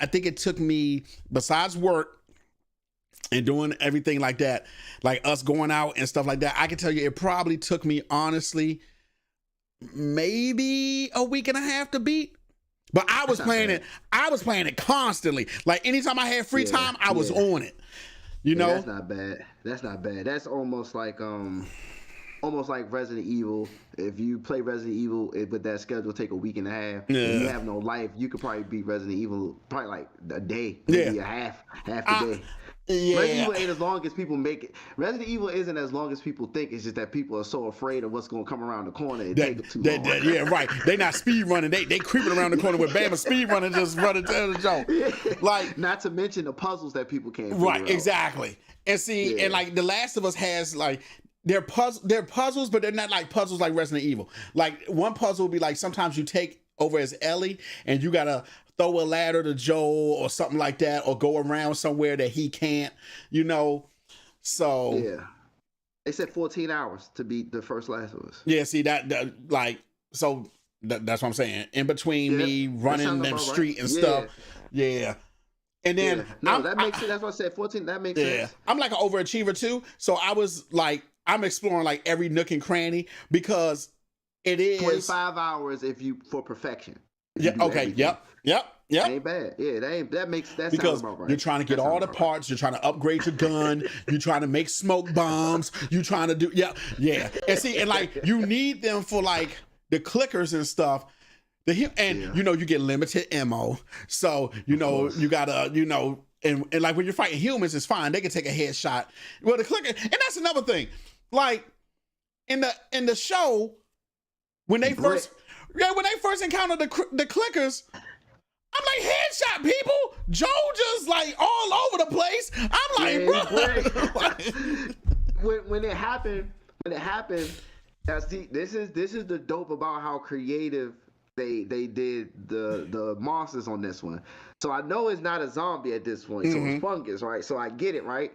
I think it took me, besides work and doing everything like that, like us going out and stuff like that, I can tell you it probably took me, honestly, maybe a week and a half to beat. But I was playing it. I was playing it constantly. Like anytime I had free time, I was on it. You know? That's not bad. That's almost like Resident Evil. If you play Resident Evil with that schedule, take a week and a half. Yeah. If you have no life, you could probably beat Resident Evil probably like a day, maybe a half a day. Yeah. Resident Evil ain't as long as people make it. Resident Evil isn't as long as people think. It's just that people are so afraid of what's going to come around the corner. It takes too long. Yeah, right. They not speed running. They creeping around the corner with Bama speed running, just running to the joke. Yeah. Like, not to mention the puzzles that people can't figure out. Exactly. And see, and like The Last of Us has like. They're puzzles, but they're not like puzzles like Resident Evil. Like one puzzle will be like sometimes you take over as Ellie and you gotta throw a ladder to Joel or something like that, or go around somewhere that he can't, you know. So yeah, they said 14 hours to beat the first Last of Us. Yeah, see that like so that's what I'm saying. In between me running them street and stuff, And then that makes sense. That's what I said. 14. That makes sense. I'm like an overachiever too, so I was like. I'm exploring like every nook and cranny because it is 25 hours for perfection. Yeah. Okay. Everything. Yep. Ain't bad. Yeah, that because sounds about right. You're trying to get all the parts. Right. You're trying to upgrade your gun. You're trying to make smoke bombs. You're trying to do yeah. And see, and like you need them for like the clickers and stuff. You get limited ammo. So you gotta and like when you're fighting humans, it's fine. They can take a headshot. Well, the clicker, and that's another thing. Like in the show, when they first encountered the clickers. I'm like, headshot people. Joe just like all over the place. I'm like, bro. when it happened, this is the dope about how creative they did the monsters on this one. So I know it's not a zombie at this point. So it's fungus, right? So I get it, right?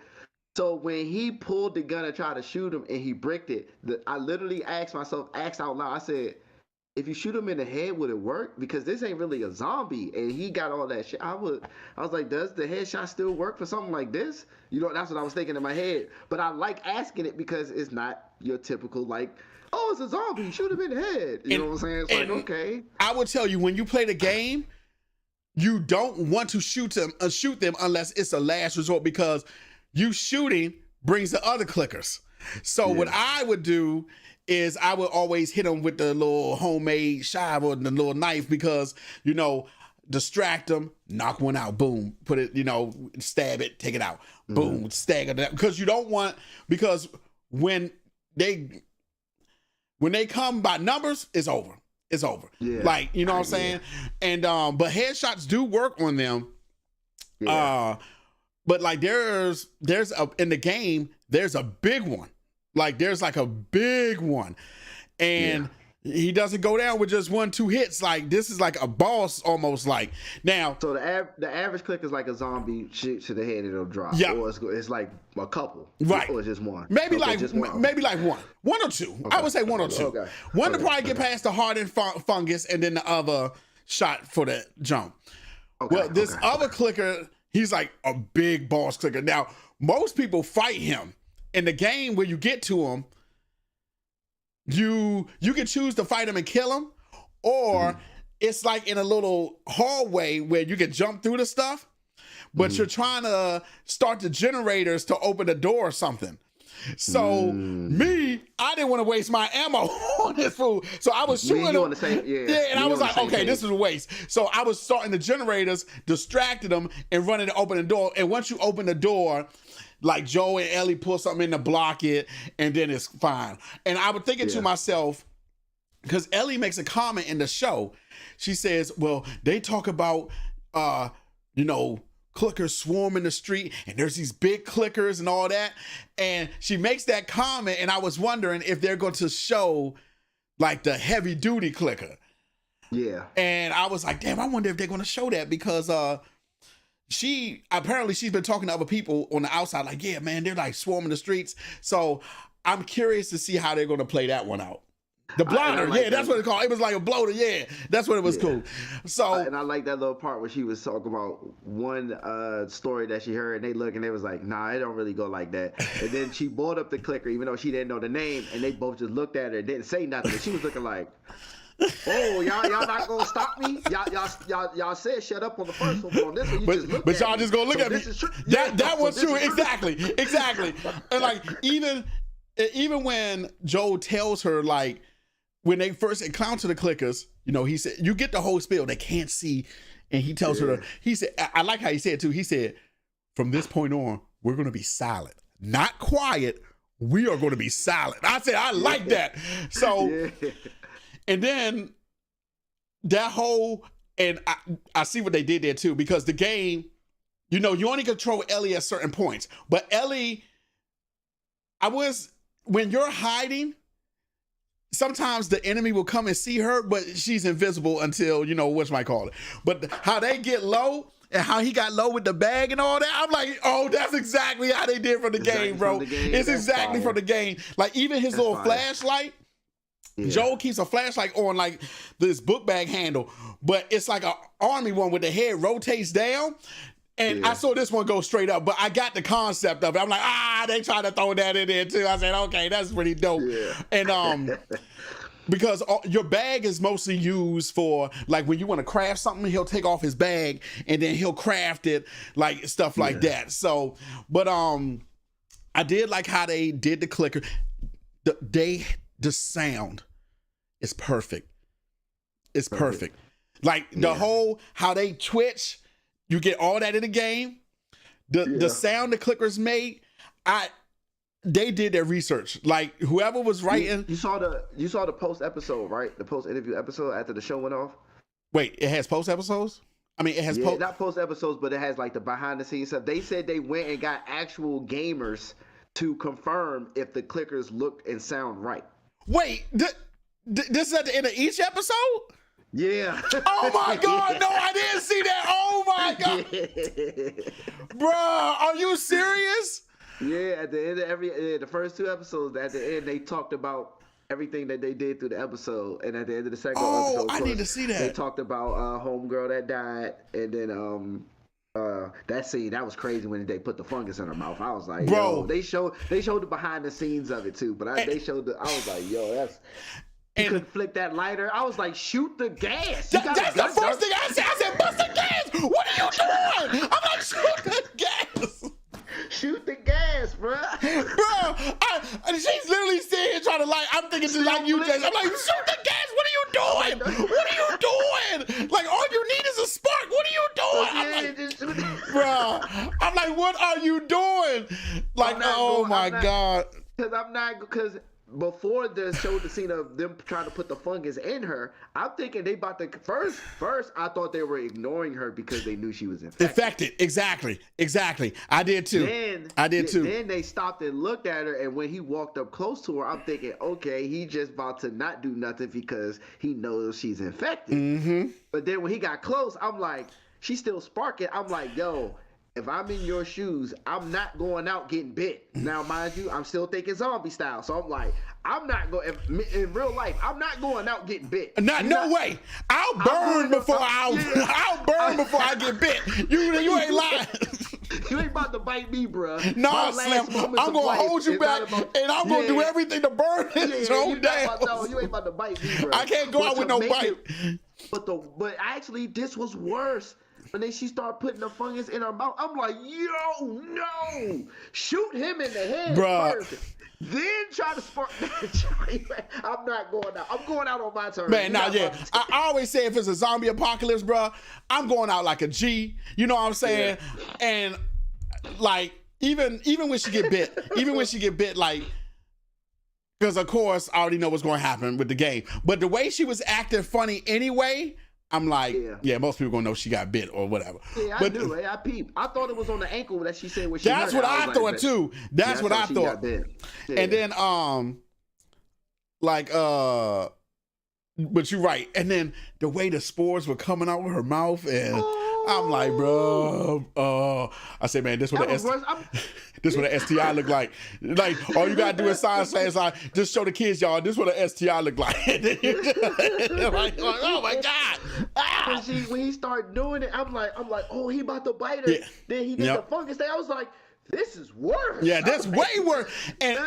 So when he pulled the gun and tried to shoot him and he bricked it, I literally asked out loud, I said, if you shoot him in the head, would it work? Because this ain't really a zombie, and he got all that shit. I was like, does the headshot still work for something like this? That's what I was thinking in my head. But I like asking it because it's not your typical like, oh, it's a zombie, shoot him in the head. You know what I'm saying? It's like, okay. I will tell you, when you play the game, you don't want to shoot them unless it's a last resort, because you shooting brings the other clickers. So what I would do is I would always hit them with the little homemade shive or the little knife, because, distract them, knock one out, boom, put it, stab it, take it out, boom, stagger that. Because you don't want, because when they come by numbers, it's over. It's over. Yeah. Like, you know what I'm saying? And, but headshots do work on them. Yeah. But like there's in the game, there's a big one. Like there's like a big one, and he doesn't go down with just 1-2 hits. Like this is like a boss almost. Like now, so the average click is like a zombie shoot to the head and it'll drop. Yeah, or it's like a couple, right? Or just one. Maybe maybe like one or two. Okay. I would say one or two. Okay. One to probably get past the hardened fungus, and then the other shot for the jump. Okay. Well, this other clicker, he's like a big boss clicker. Now, most people fight him. In the game, when you get to him, you can choose to fight him and kill him, or it's like in a little hallway where you can jump through the stuff, but you're trying to start the generators to open the door or something. So I didn't want to waste my ammo on this fool. So I was shooting him. And I was like, okay, this is a waste. So I was starting the generators, distracted them, and running to open the door. And once you open the door, like Joe and Ellie pull something in to block it, and then it's fine. And I was thinking to myself, because Ellie makes a comment in the show, she says, well, they talk about, clickers swarm in the street, and there's these big clickers and all that. And she makes that comment, and I was wondering if they're going to show like the heavy duty clicker. Yeah. And I was like, damn, I wonder if they're going to show that, because she's been talking to other people on the outside, like, yeah, man, they're like swarming the streets. So I'm curious to see how they're going to play that one out. The blotter, that's what it's called. It was like a bloater, that's what it was cool. So and I like that little part where she was talking about one story that she heard, and they look and they was like, nah, it don't really go like that. And then she brought up the clicker, even though she didn't know the name, and they both just looked at her and didn't say nothing. And she was looking like, oh, y'all not gonna stop me? Y'all said shut up on the first one, but on this one you just look at me. But y'all just gonna look at me. That was true, exactly. And like even when Joe tells her, like, when they first encounter the clickers, he said, you get the whole spiel, they can't see. And he tells her, he said, I like how he said it too. He said, from this point on, we're going to be silent, not quiet. We are going to be silent. I said, I like that. So, and then that whole, and I see what they did there too, because the game, you only control Ellie at certain points, but Ellie, when you're hiding, sometimes the enemy will come and see her, but she's invisible until, whatchamacallit. But how they get low and how he got low with the bag and all that, I'm like, oh, that's exactly how they did from the game, bro. It's exactly from the game. Like even his little flashlight, Joel keeps a flashlight on like this book bag handle, but it's like an army one with the head rotates down. And I saw this one go straight up, but I got the concept of it. I'm like, they trying to throw that in there too. I said, okay, that's pretty dope. Yeah. And Because your bag is mostly used for like when you want to craft something, he'll take off his bag and then he'll craft it, like stuff like that. So, but I did like how they did the clicker. The sound is perfect. It's perfect. Like the whole how they twitch, you get all that in the game. The sound the clickers made, they did their research. Like whoever was writing. You saw the post episode, right? The post interview episode after the show went off. Wait, it has post episodes? I mean, it has not post episodes, but it has like the behind the scenes stuff. They said they went and got actual gamers to confirm if the clickers look and sound right. Wait, this is at the end of each episode? Yeah. Oh my God! No, I didn't see that. Oh my God, bruh, are you serious? Yeah, at the end of the first 2 episodes, at the end they talked about everything that they did through the episode, and at the end of the second episode, I need to see that. They talked about homegirl that died, and then that scene that was crazy when they put the fungus in her mouth. I was like, bro, yo, they showed the behind the scenes of it too, but I was like, yo, that's. You couldn't flick that lighter. I was like, shoot the gas. That's the first thing I said. I said, bust the gas. What are you doing? I'm like, shoot the gas. Shoot the gas, bro. She's literally sitting here trying to like. I'm thinking just like you, Jason. I'm like, shoot the gas. What are you doing? What are you doing? Like, all you need is a spark. What are you doing? I'm like, what are you doing? Like, oh my God. Because before they showed the scene of them trying to put the fungus in her, I'm thinking they about to first I thought they were ignoring her because they knew she was infected. Exactly. I did too. Then they stopped and looked at her, and when he walked up close to her, I'm thinking, okay, he just about to not do nothing because he knows she's infected. Mm-hmm. But then when he got close, I'm like, she's still sparking. I'm like, yo, if I'm in your shoes, I'm not going out getting bit. Now, mind you, I'm still thinking zombie style. So I'm like, I'm not going, in real life, I'm not going out getting bit. No way. I'll burn before I get bit. You ain't lying. You ain't about to bite me, bro. No, Slim. I'm going to hold you back, and I'm going to do everything to burn this whole damn. You ain't about to bite me, bro. I can't go out with no bite. But actually, this was worse. And then she started putting the fungus in her mouth. I'm like, yo, no. Shoot him in the head first. Then try to spark. I'm not going out. I'm going out on my terms. Man, I always say if it's a zombie apocalypse, bro, I'm going out like a G. You know what I'm saying? Yeah. And like, even when she get bit, like, because of course I already know what's going to happen with the game. But the way she was acting funny anyway, I'm like, yeah, most people gonna know she got bit or whatever. Yeah, I knew. I peeped. I thought it was on the ankle that she said when she. That's what I thought too. That's what I thought. Yeah. And then but you're right. And then the way the spores were coming out of her mouth, and I'm like, bro, I said, man, this what an STI look like. Like, all you gotta do is science class, like, just show the kids, y'all, this what an STI look like. Like, oh my God. When he started doing it, I'm like, oh, he about to bite her. Yeah. Then he did the fungus thing. I was like, this is worse. Yeah, that's way worse. And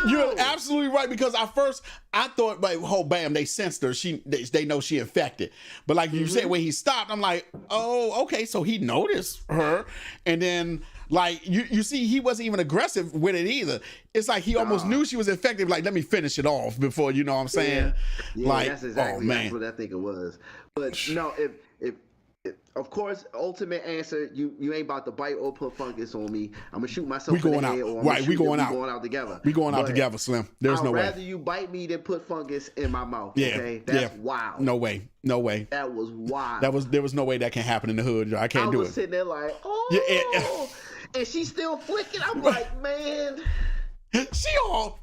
you're absolutely right, because at first I thought, like, oh, bam, they sensed her. They know she infected. But like you said, when he stopped, I'm like, oh, okay, so he noticed her. And then, like, you see, he wasn't even aggressive with it either. It's like he almost knew she was infected. Like, let me finish it off before, you know what I'm saying? Yeah, like, that's exactly that's what I think it was. But no, if of course, ultimate answer, you ain't about to bite or put fungus on me. I'm gonna shoot myself in the head, or we going out together. We going out together, Slim. There's no way. I'd rather you bite me than put fungus in my mouth. Yeah, okay? That's wild. No way. That was wild. There was no way that can happen in the hood. I can't do it. I was sitting there like, oh, and she's still flicking. I'm like, man, she all.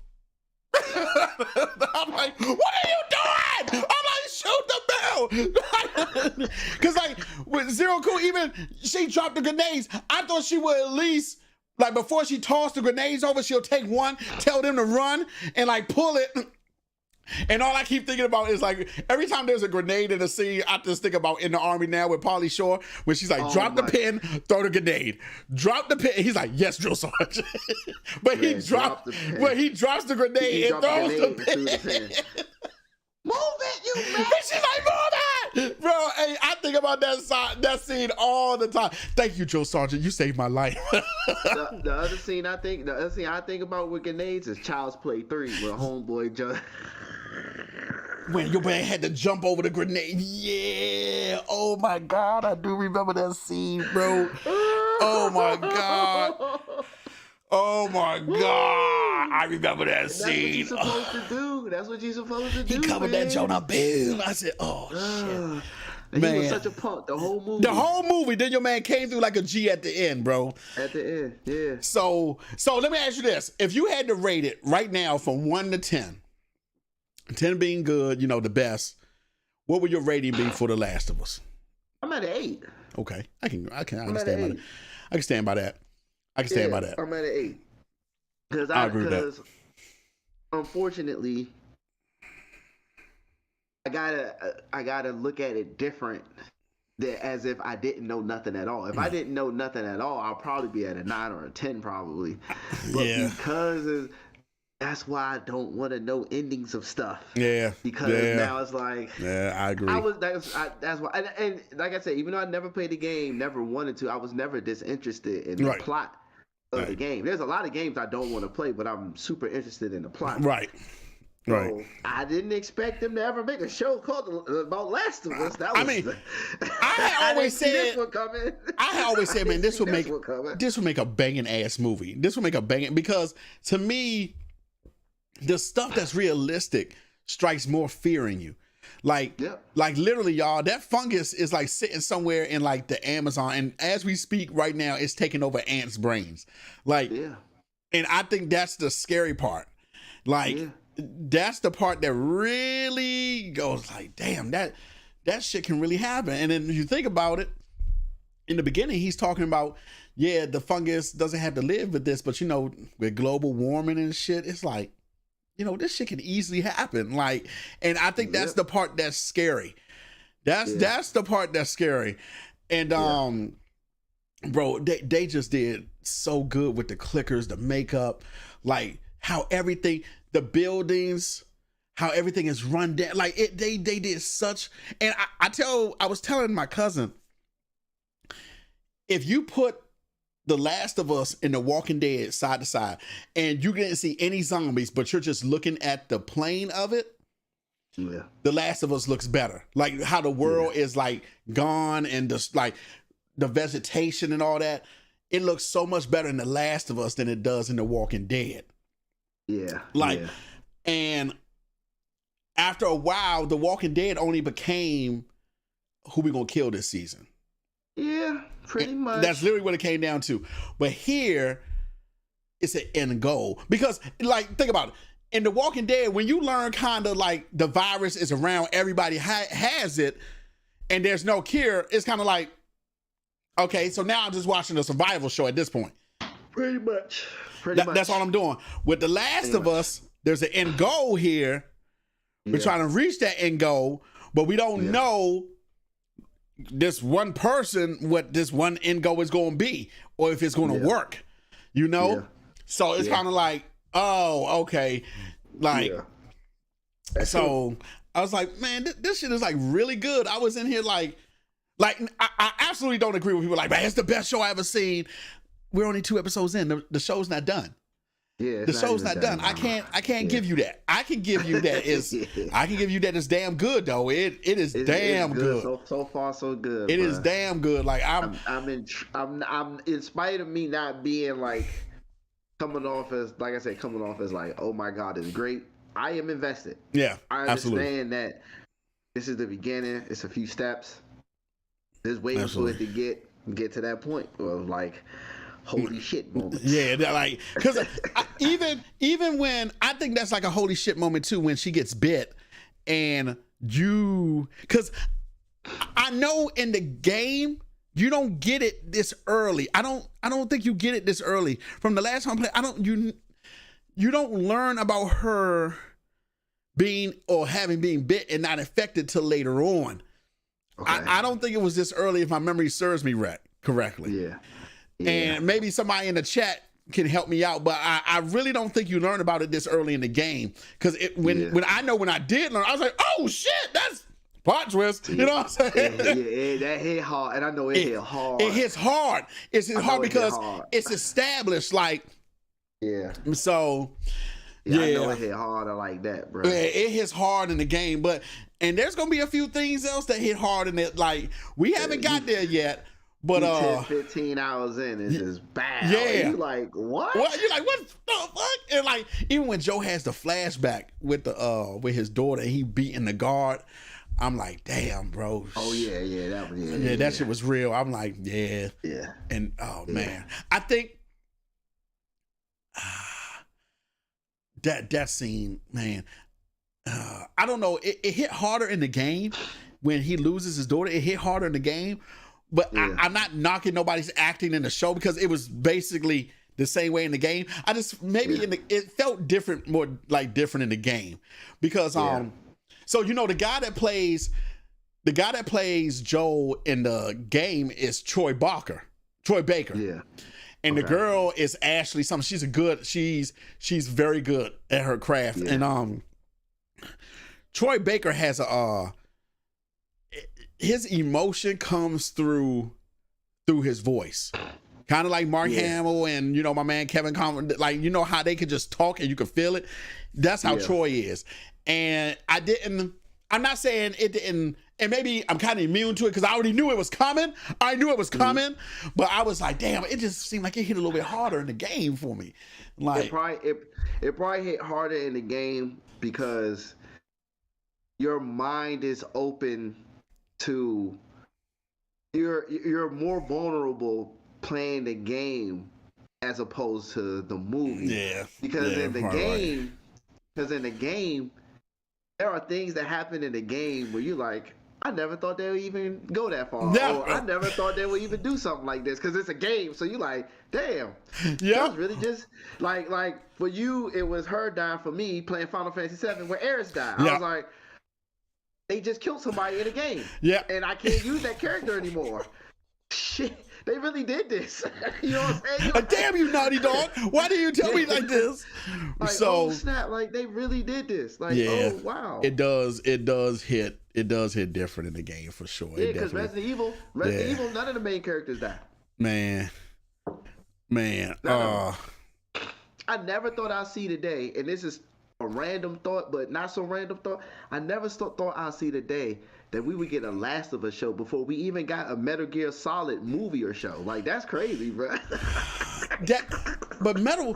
I'm like, what are you doing? I'm like, shoot the bell. Because like with Zero Cool, even she dropped the grenades. I thought she would at least, like, before she tossed the grenades over, she'll take one, tell them to run, and like pull it. And all I keep thinking about is, like, every time there's a grenade in a scene, I just think about In the Army Now with Pauly Shore, when she's like, drop the pin, throw the grenade. Drop the pin. And he's like, yes, drill sergeant. But he drops the grenade and throws the pin. she's like, move it, bro. Hey, I think about that scene all the time. Thank you, Joe Sargent. You saved my life. the other scene I think about with grenades is Child's Play 3, where homeboy just. When your man had to jump over the grenade. Yeah. Oh my God. I do remember that scene, bro. Oh my God. Oh my God. I remember that scene. That's what you're supposed to do. That's what you're supposed to do. He covered that joint up. Boom. I said, oh shit. Man. He was such a punk the whole movie. The whole movie. Then your man came through like a G at the end, bro. At the end, yeah. So let me ask you this. If you had to rate it right now from 1 to 10, 10 being good, the best, what would your rating be for The Last of Us? I'm at an 8. Okay. I can understand by that. I can stand by that. I can stand by that. I'm at an 8. Because I agree with that. Unfortunately, I gotta look at it different than as if I didn't know nothing at all. If I didn't know nothing at all, I'll probably be at a 9 or a 10 probably. But because that's why I don't want to know endings of stuff. Yeah. Because now it's like. Yeah, I agree. That's why. And like I said, even though I never played the game, never wanted to, I was never disinterested in the plot of the game. There's a lot of games I don't want to play, but I'm super interested in the plot. Right. So I didn't expect them to ever make a show called about Last of Us. I had always said, man, this would make a banging ass movie. This would make a banging, because to me, the stuff that's realistic strikes more fear in you. Like literally, y'all, that fungus is like sitting somewhere in like the Amazon, and as we speak right now, it's taking over ants' brains. And I think that's the scary part. That's the part that really goes like, damn, that shit can really happen. And then you think about it, in the beginning, he's talking about, the fungus doesn't have to live with this, but with global warming and shit, it's like, this shit can easily happen. And I think that's the part that's scary. That's the part that's scary. And bro, they just did so good with the clickers, the makeup, like how everything, the buildings, how everything is run down. They did such. And I was telling my cousin, if you put The Last of Us and The Walking Dead side to side, and you didn't see any zombies, but you're just looking at the plane of it, The Last of Us looks better. Like how the world is like gone, and the vegetation and all that. It looks so much better in The Last of Us than it does in The Walking Dead. And after a while, The Walking Dead only became who we gonna kill this season. Yeah, pretty much. That's literally what it came down to. But here, it's an end goal. Because, think about it. In The Walking Dead, when you learn kind of like the virus is around, everybody has it, and there's no cure, it's kind of like, okay, so now I'm just watching a survival show at this point. Pretty much. That's all I'm doing. With The Last of Us, there's an end goal here. We're trying to reach that end goal, but we don't know this one person what this one end goal is going to be, or if it's going to work, So it's kind of like, oh, okay. So I was like, man, this shit is like really good. I was in here I absolutely don't agree with people like, man, it's the best show I ever seen. We're only 2 episodes in. The show's not done. Yeah, the show's not done. I can't give you that. I can give you that I can give you that it's damn good though. It is damn good. So far so good. It is damn good. Like I'm in spite of me not being like coming off as like, oh my God, it's great. I am invested. Yeah, I understand that this is the beginning. It's a few steps. There's waiting for it to get to that point of like holy shit moment. Yeah, like because even when I think that's like a holy shit moment too, when she gets bit and because I know in the game you don't get it this early. I don't think you get it this early. From the last time I played, you don't learn about her being or having been bit and not affected till later on. Okay. I don't think it was this early if my memory serves me correctly. Yeah. And maybe somebody in the chat can help me out, but I really don't think you learn about it this early in the game. Because when I did learn, I was like, oh shit, Plot twist. You know what I'm saying? Yeah, that hit hard, and I know it hit hard. It hits hard. It's hard because it's established. Like, yeah. So, yeah, I know it hit harder like that, bro. Yeah, it hits hard in the game, and there's gonna be a few things else that hit hard in it. Like, we haven't got there yet. But 10, 15 hours in is just bad. Yeah. You like, what? You're like, what the fuck? And like, even when Joe has the flashback with his daughter and he beating the guard, I'm like, damn, bro. Oh yeah, that shit was real. I'm like, yeah. And man, I think that scene, man. I don't know. It hit harder in the game when he loses his daughter. It hit harder in the game. But I'm not knocking nobody's acting in the show because it was basically the same way in the game. I just it felt different, more like different in the game because so the guy that plays Joel in the game is Troy Baker. Yeah. And the girl is Ashley something. She's very good at her craft. Yeah. And Troy Baker has his emotion comes through his voice, kind of like Mark Hamill and my man Kevin Conner, like how they could just talk and you could feel it. That's how Troy is. And I'm not saying it didn't, and maybe I'm kind of immune to it because I already knew it was coming. But I was like, damn, it just seemed like it hit a little bit harder in the game for me. Like it probably hit harder in the game because your mind is open to you're more vulnerable playing the game as opposed to the movie. Yeah. Because in the game, there are things that happen in the game where you're like, I never thought they would even go that far. No. Or I never thought they would even do something like this because it's a game. So you're like, damn. Yeah. That was really just like for you, it was her dying. For me, playing Final Fantasy VII where Aerith died. I was like, they just killed somebody in a game. Yeah. And I can't use that character anymore. Shit. They really did this. You know what I'm saying? Damn you, naughty dog. Why do you tell me like this? Like, oh snap, like they really did this. Like, oh wow. It does hit different in the game for sure. Yeah, because Resident Evil, none of the main characters die. Man. I never thought I'd see today, and this is a random thought, but not so random thought. I never thought I'd see the day that we would get a Last of Us show before we even got a Metal Gear Solid movie or show. Like, that's crazy, bro. But Metal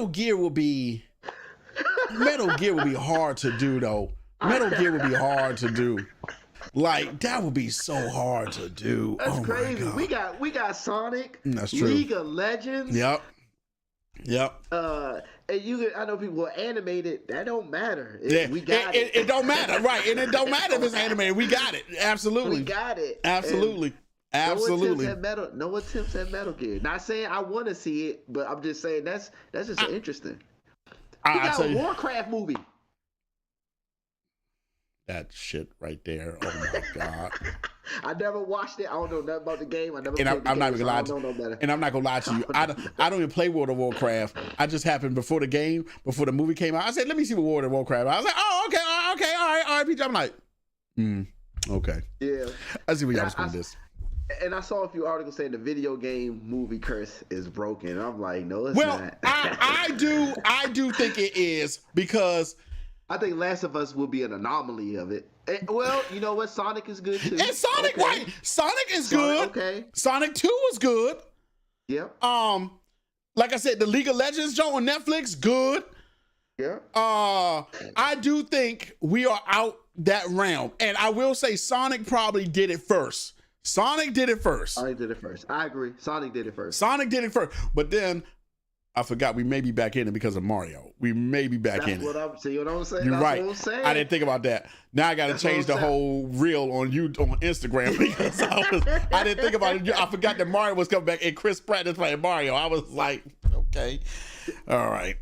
Gear will be hard to do though. Metal Gear would be hard to do. Like, that would be so hard to do. That's crazy. We got Sonic. That's true. League of Legends. Yep. And I know people will animate it. That don't matter. We got it. It don't matter, right? And it don't matter if it's animated. We got it. Absolutely. We got it. Absolutely. No attempts at Metal Gear. Not saying I want to see it, but I'm just saying that's just interesting. We got a Warcraft movie. That shit right there. Oh my god. I never watched it. I don't know nothing about the game. I'm not gonna lie to you. And I'm not gonna lie to you. I don't even play World of Warcraft. I just happened before the movie came out. I said, let me see what World of Warcraft. I was like, oh, okay, all right, PJ. I'm like, okay. Yeah. I see where y'all was going with this. And I saw a few articles saying the video game movie curse is broken. I'm like, no, it's not. I do think it is because I think Last of Us will be an anomaly of it. Well, you know what? Sonic is good too. And Sonic, right? Sonic is good. Okay. Sonic 2 was good. Yep. Like I said, the League of Legends show on Netflix, good. Yeah. I do think we are out that realm. And I will say Sonic probably did it first. I agree. Sonic did it first. But then I forgot we may be back in it because of Mario. We may be back in it. See what I'm saying? You're right. What I'm saying. I didn't think about that. Now I got to change the whole reel on Instagram because I didn't think about it. I forgot that Mario was coming back and Chris Pratt is playing Mario. I was like, okay, all right.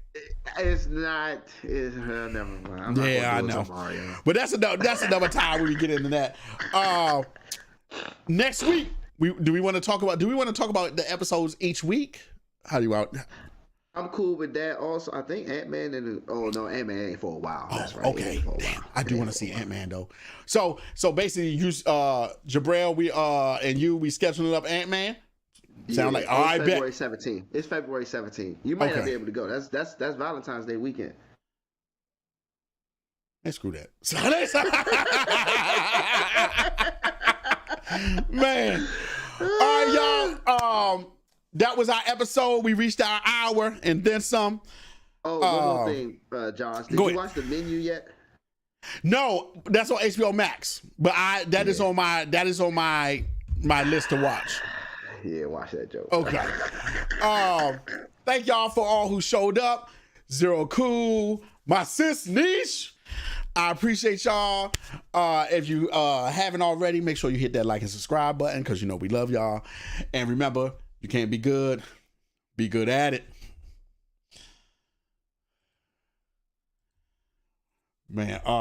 It's not. Never mind. I know. Mario. But that's another time we get into that. Next week, do we want to talk about the episodes each week? How do you out? I'm cool with that. Also, I think Ant-Man Ant-Man ain't for a while. That's right. Okay. Damn, I do want to see Ant-Man though. So basically, you, Jabril, we we scheduling up Ant-Man. Sound like all right. February 17th. It's February 17th. You might not be able to go. That's Valentine's Day weekend. Hey, screw that. Man. All right, y'all. That was our episode. We reached our hour and then some. Oh, one more thing, Josh. Did you watch The Menu yet? No, that's on HBO Max. But that is on my list to watch. Yeah, watch that joke. Okay. Thank y'all for all who showed up. Zero Cool, my sis Niche. I appreciate y'all. If you haven't already, make sure you hit that like and subscribe button because we love y'all. And remember, you can't be good at it. Man,